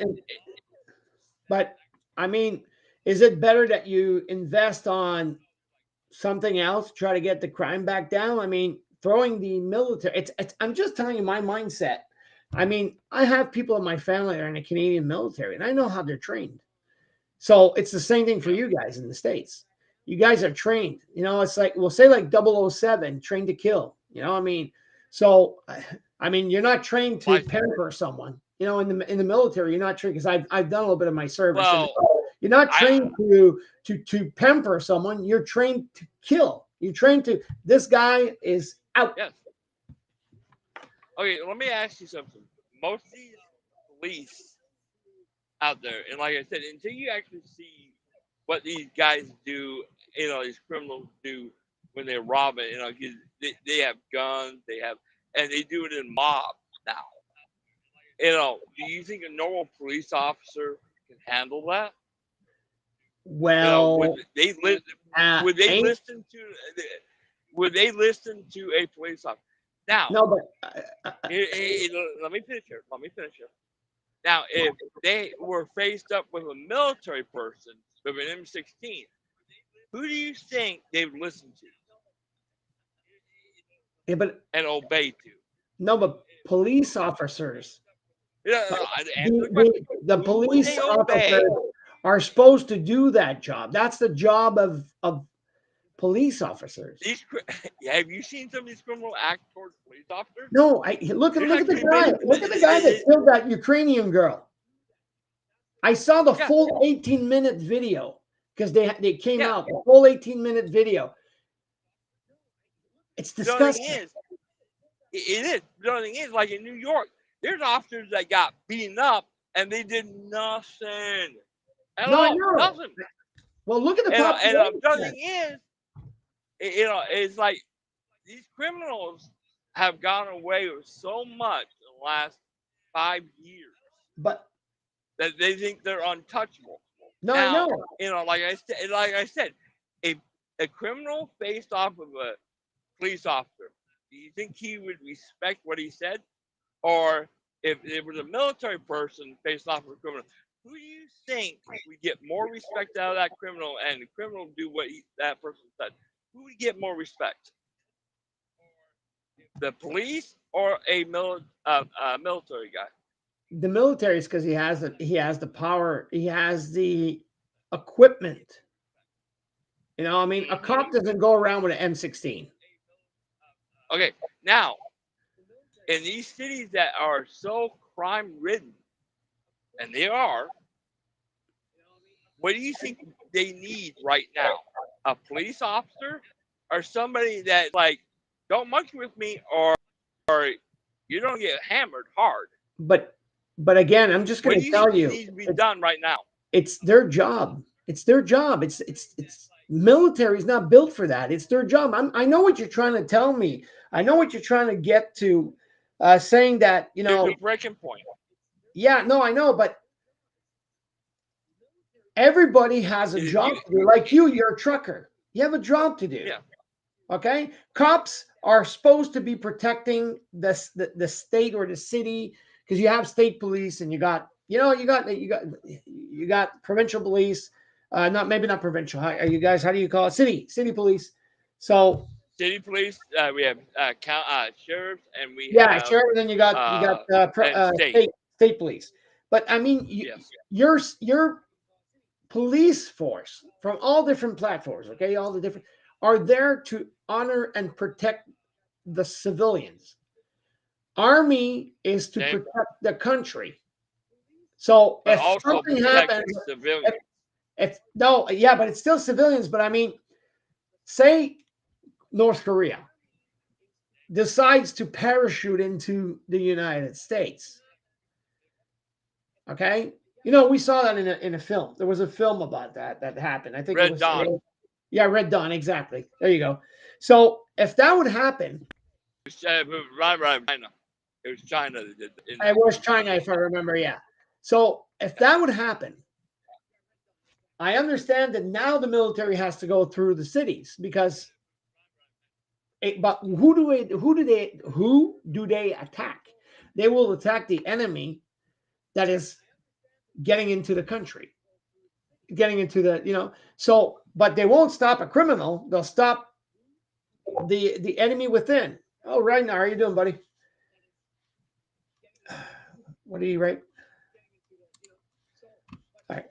but I mean, is it better that you invest on something else, try to get the crime back down? I mean, throwing the military, it's I'm just telling you my mindset. I mean, I have people in my family that are in the Canadian military, and I know how they're trained. So it's the same thing for yeah, you guys in the States. You guys are trained. You know, it's like, we'll say like 007, trained to kill. You know, I mean, so I mean, you're not trained to my pamper someone. You know, in the military, you're not trained, because I've done a little bit of my service, and well, you're not I trained to pamper someone. You're trained to kill. You're trained to, this guy is out. yes. Okay, let me ask you something. Most of these police out there, and like I said, until you actually see what these guys do, these criminals do when they rob it, 'cause they have guns, and they do it in mobs now. Do you think a normal police officer can handle that? Would Well, they li- would they ain't listen to would they listen to a police officer? Now, no, but let me finish here. Let me finish here. Now, if they were faced up with a military person with an M16, who do you think they would listen to yeah, but and obey to? no, but police officers, Answer the question. the Who would police they obey? officers are supposed to do that job. That's the job of police officers. Have you seen some of these criminals act towards police officers? No, I look at There's look at the actually guy. been, Look at the guy that killed that Ukrainian girl. I saw the yeah, full 18-minute video, because they came yeah. out, the full 18-minute video. It's The other thing disgusting. is, it is. The other thing is, like in New York, there's officers that got beaten up and they did nothing at No, I all, know. nothing. Well, look at the And population. the other thing is, it's like these criminals have gone away with so much in the last 5 years But that they think they're untouchable. no, I Now, know. like I said, a criminal faced off of a police officer, do you think he would respect what he said? Or if it was a military person faced off of a criminal, who do you think would get more respect out of that criminal and the criminal do what that person said? Who would get more respect? The police or a military guy? The military is because he has the power, he has the equipment. You know, I mean, a Hmm. cop doesn't go around with an M16. Okay, now in these cities that are so crime ridden, and they are, what do you think they need right now? A police officer or somebody that like don't monkey with me or you don't get hammered hard? But again, I'm just What going do to you think tell you, needs to be done right now? it's their job. It's their job. It's military is not built for that. It's their job. I know what you're trying to tell me. I know what you're trying to get to, saying that, There's a breaking point. yeah, no, I know, but everybody has a If job you, to do. Like you're a trucker. You have a job to do. yeah, Okay, cops are supposed to be protecting the state or the city, because you have state police, and you got provincial police. Not maybe not provincial. How are you guys? How do you call it? City police. So city police. We have sheriffs, and we yeah, have sure. Then you got and state. state police. But I mean, Yes, your police force from all different platforms, okay, all the different, are there to honor and protect the civilians. Army is to okay, protect the country. So but if also something protect happens, if, civilians. if no, yeah, but it's still civilians. But I mean, say North Korea decides to parachute into the United States. Okay, we saw that in a film. There was a film about that happened. I think it Red was, Dawn. yeah, Red Dawn, exactly. There you go. So if that would happen, Right, China. It was China that did in it that was movie. China, if I remember. Yeah. So if that would happen, I understand that now the military has to go through the cities, because but who do they attack? They will attack the enemy that is getting into the country, getting into the. So, but they won't stop a criminal. They'll stop the enemy within. Oh, right now, how are you doing, buddy? What do you write? All right.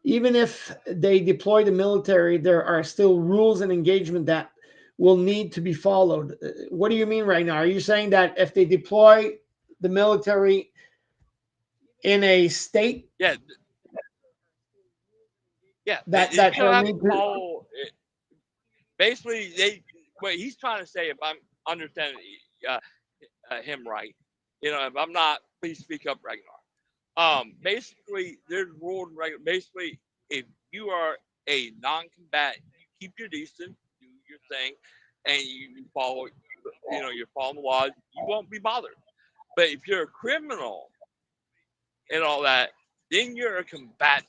Even if they deploy the military, there are still rules and engagement that will need to be followed. What do you mean right now? Are you saying that if they deploy the military in a state, Yeah, yeah. that They still they'll have to need to? follow. Basically, what he's trying to say, if I'm understanding uh, him right, if I'm not, please speak up, Ragnar. Basically, there's rules. Basically, if you are a non-combatant, you keep your distance, do your thing, and you follow, you're following the laws, you won't be bothered. But if you're a criminal and all that, then you're a combatant.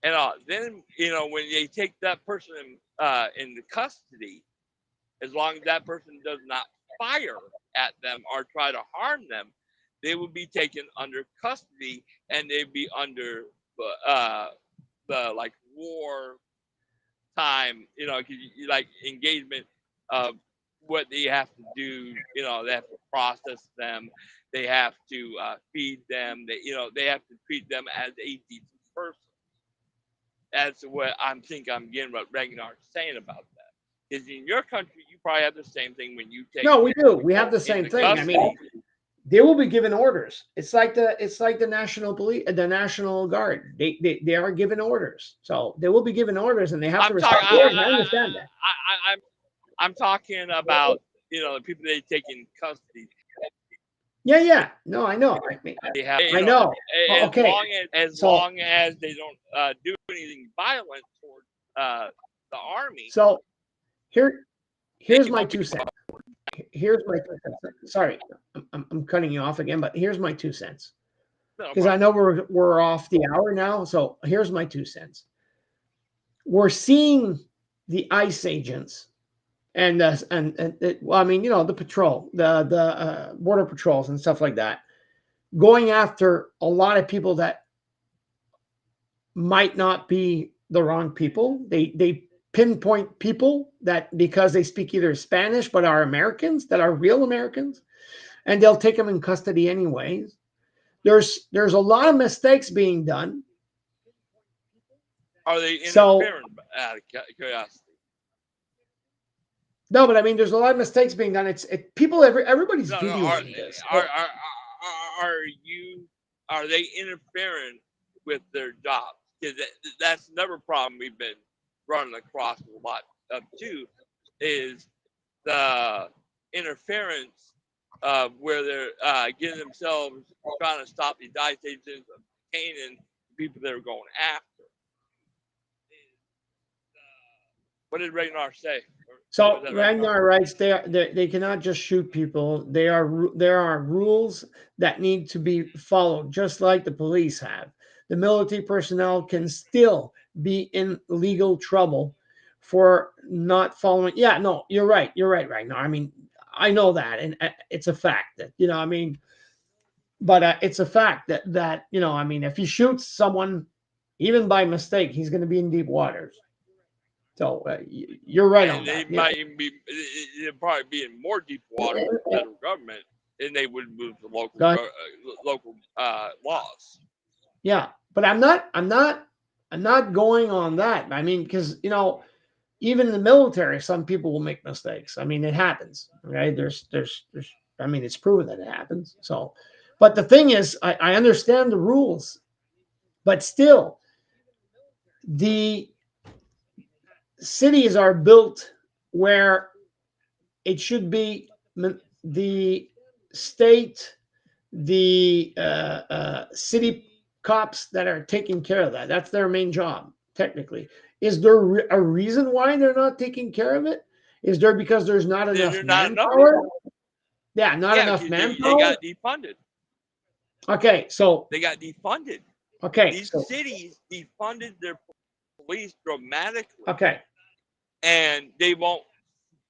And then when they take that person into custody, as long as that person does not fire at them or try to harm them, they will be taken under custody, and they'd be under the like war time, like engagement of what they have to do. They have to process them, they have to feed them, they have to treat them as a decent person. That's what I'm getting what Ragnar's saying about that. Is in your country, you probably have the same thing when you take. No, we do. We have the same into thing. custody. I mean, they will be given orders. It's like the national police, the National Guard. They are given orders, so they will be given orders, and they have to respect orders. I understand that. I'm talking about the people they take in custody. Yeah. No, I know. They have, I know. as Okay. long as they don't do anything violent toward the army. So here's my 2 cents. Here's my 2 cents. Sorry, I'm cutting you off again, but here's my 2 cents. Because I know we're off the hour now. So here's my 2 cents. We're seeing the ICE agents and well, I mean, the patrol, the border patrols and stuff like that, going after a lot of people that might not be the wrong people. They pinpoint people that because they speak either Spanish but are Americans, that are real Americans, and they'll take them in custody anyways. There's a lot of mistakes being done. Are they interfering out of curiosity? No, but I mean, there's a lot of mistakes being done. Everybody's videoing this. Are they interfering with their jobs? Because that's another problem we've been running across a lot of too, is the interference of where they're getting themselves trying to stop the United States from detaining people they're going after. What did Ragnar say? So Ragnar writes they cannot just shoot people. There are rules that need to be followed, just like the police have. The military personnel can still be in legal trouble for not following. Yeah, no, you're right, Ragnar. I mean, I know that, and it's a fact that I mean, but it's a fact that I mean, if he shoots someone, even by mistake, he's going to be in deep waters. So you're right on that. They'd probably be in more deep water with the federal government, and they would move to local laws. Yeah, but I'm not going on that. I mean, because even in the military, some people will make mistakes. I mean, it happens, right? There's I mean, it's proven that it happens. So, but the thing is, I understand the rules, but still, the cities are built where it should be the state, the city cops that are taking care of that. That's their main job, technically. Is there a reason why they're not taking care of it? Is there because there's not enough manpower? Yeah, not enough manpower. They got defunded. Okay, so they got defunded. Okay, these cities defunded their police dramatically. Okay, and they won't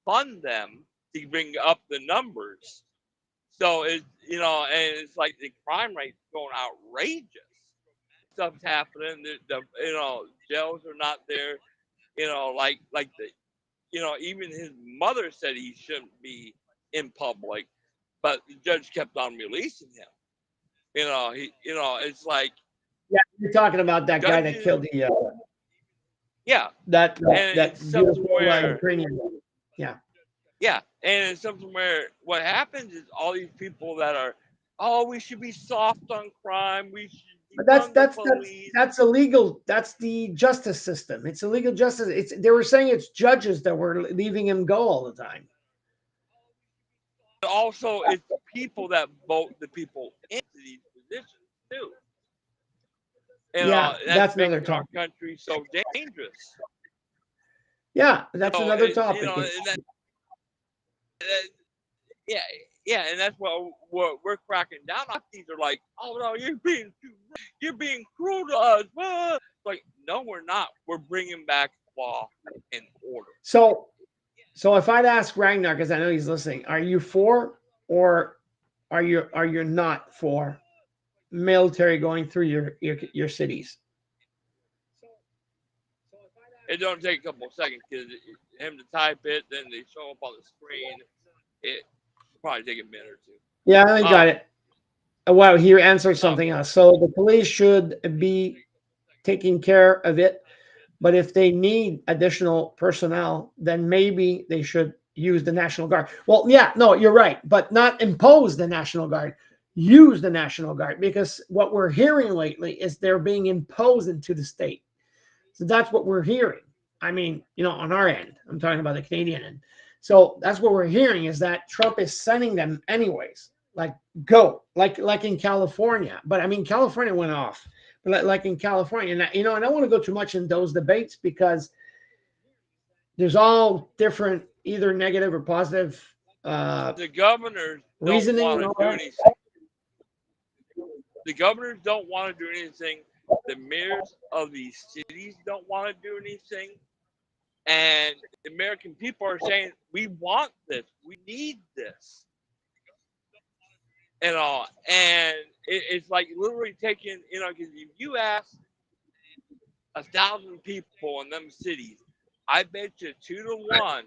fund them to bring up the numbers. So and it's like the crime rate's going outrageous. Stuff's happening. Jails are not there. Like the even his mother said he shouldn't be in public, but the judge kept on releasing him. It's like Yeah, you're talking about that guy that judges, killed the yeah, that and that it's something beautiful where, Ukrainian guy. Yeah. yeah, and it's something where what happens is all these people that are, oh, we should be soft on crime, we should But defund the police. that's illegal. That's the justice system. It's illegal justice. It's they were saying it's judges that were leaving him go all the time. But also, it's people that vote the people into these positions too. Yeah, That's that's another making our topic. country so dangerous. Yeah, that's So another it's topic. that- yeah, yeah, and that's what we're cracking down on. These are like, oh no, you're being cruel to us. Like, no, we're not. We're bringing back law and order. So if I'd ask Ragnar, because I know he's listening, are you for or are you not for military going through your cities? It don't take a couple of seconds because him to type it, then they show up on the screen. It probably take a minute or two. Yeah, I got it. Wow, he answered Um, something else. So the police should be taking care of it, but if they need additional personnel, then maybe they should use the National Guard. Well, yeah, no, you're right, but not impose the National Guard. Use the National Guard, because what we're hearing lately is they're being imposed into the state. So that's what we're hearing. I mean, on our end, I'm talking about the Canadian end. So that's what we're hearing, is that Trump is sending them anyways. Like, go, like in California. But I mean, California went off. But like in California, and I don't want to go too much in those debates because there's all different, either negative or positive the governors don't reasoning want and to all do that. anything. The governors don't want to do anything. The mayors of these cities don't want to do anything. And the American people are saying, we want this. We need this. And it's like literally taking, because if you ask 1,000 people in them cities, I bet you 2 to 1,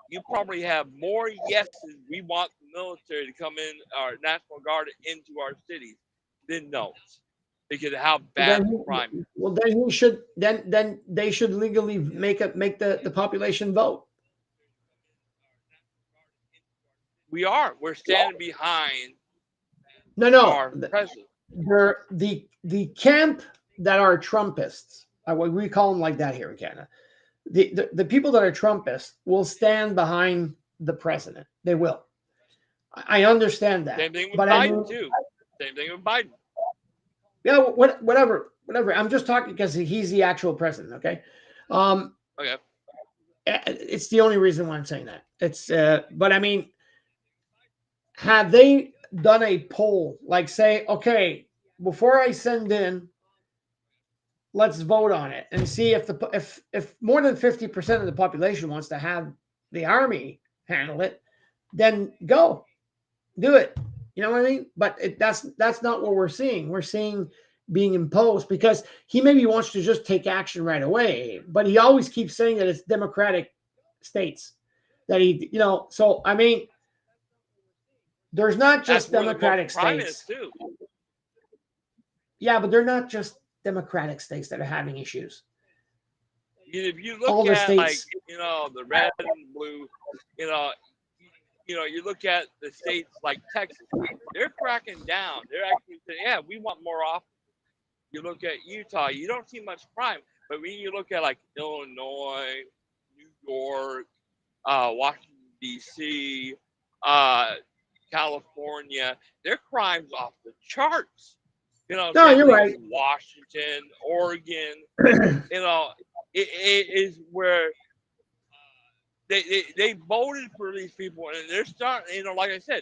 you probably have more yeses. We want the military to come in, our National Guard into our cities, than no's, because of how bad the crime is. Well, then he should then they should legally make the population vote. We're standing behind No, our president. they're the camp that are Trumpists. We call them like that here in Canada. The people that are Trumpists will stand behind the president. They will. I understand that. Same thing with But Biden too. Same thing with Biden. Yeah, whatever. I'm just talking because he's the actual president. Okay. Okay. It's the only reason why I'm saying that. But I mean, have they done a poll, like say, okay, before I send in, let's vote on it and see if more than 50% of the population wants to have the army handle it, then go do it. You know what I mean? But that's not what we're seeing. We're seeing being imposed because he maybe wants to just take action right away, but he always keeps saying that it's democratic states that he, so I mean, there's not just democratic states too. Yeah, but they're not just democratic states that are having issues. If you look at states, the red and blue, you look at the states like Texas, they're cracking down. They're actually saying, yeah, we want more officers. You look at Utah, you don't see much crime. But when you look at like Illinois, New York, Washington, D.C., California, their crime's off the charts. No, you're right. Washington, Oregon, it is where they voted for these people, and they're starting. Like I said,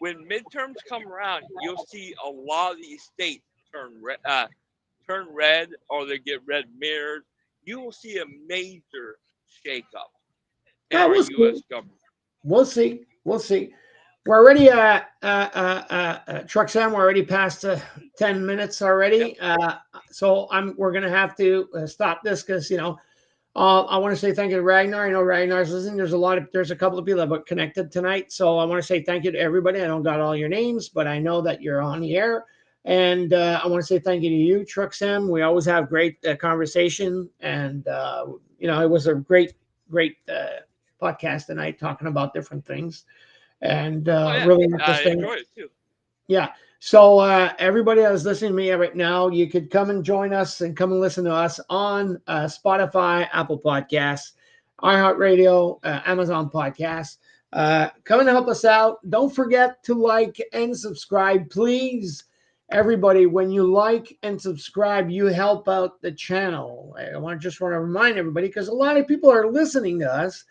when midterms come around, you'll see a lot of these states turn red, or they get red mirrors. You will see a major shakeup in our U.S. government. We'll see. we're already Truck Sam. We're already past 10 minutes Yep. already. So we're gonna have to stop this because I want to say thank you to Ragnar. I know Ragnar's listening. There's a couple of people that got connected tonight. So I want to say thank you to everybody. I don't got all your names, but I know that you're on the air. And I want to say thank you to you, Truck Sam. We always have great conversation. And, it was a great podcast tonight talking about different things and Oh yeah, really I interesting. enjoyed it too. Yeah. So everybody that is listening to me right now, you could come and join us and come and listen to us on Spotify, Apple Podcasts, iHeartRadio, Amazon Podcasts. Come and help us out. Don't forget to like and subscribe, please. Everybody, when you like and subscribe, you help out the channel. I just want to remind everybody because a lot of people are listening to us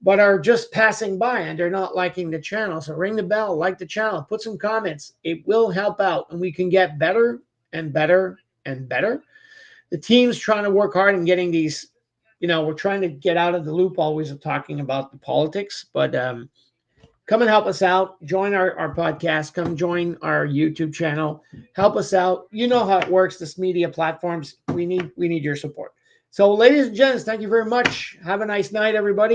but are just passing by and they're not liking the channel. So ring the bell, like the channel, put some comments. It will help out and we can get better and better and better. The team's trying to work hard in getting these, we're trying to get out of the loop always of talking about the politics, but come and help us out. Join our podcast. Come join our YouTube channel. Help us out. You know how it works, this media platforms. We need your support. So ladies and gents, thank you very much. Have a nice night, everybody.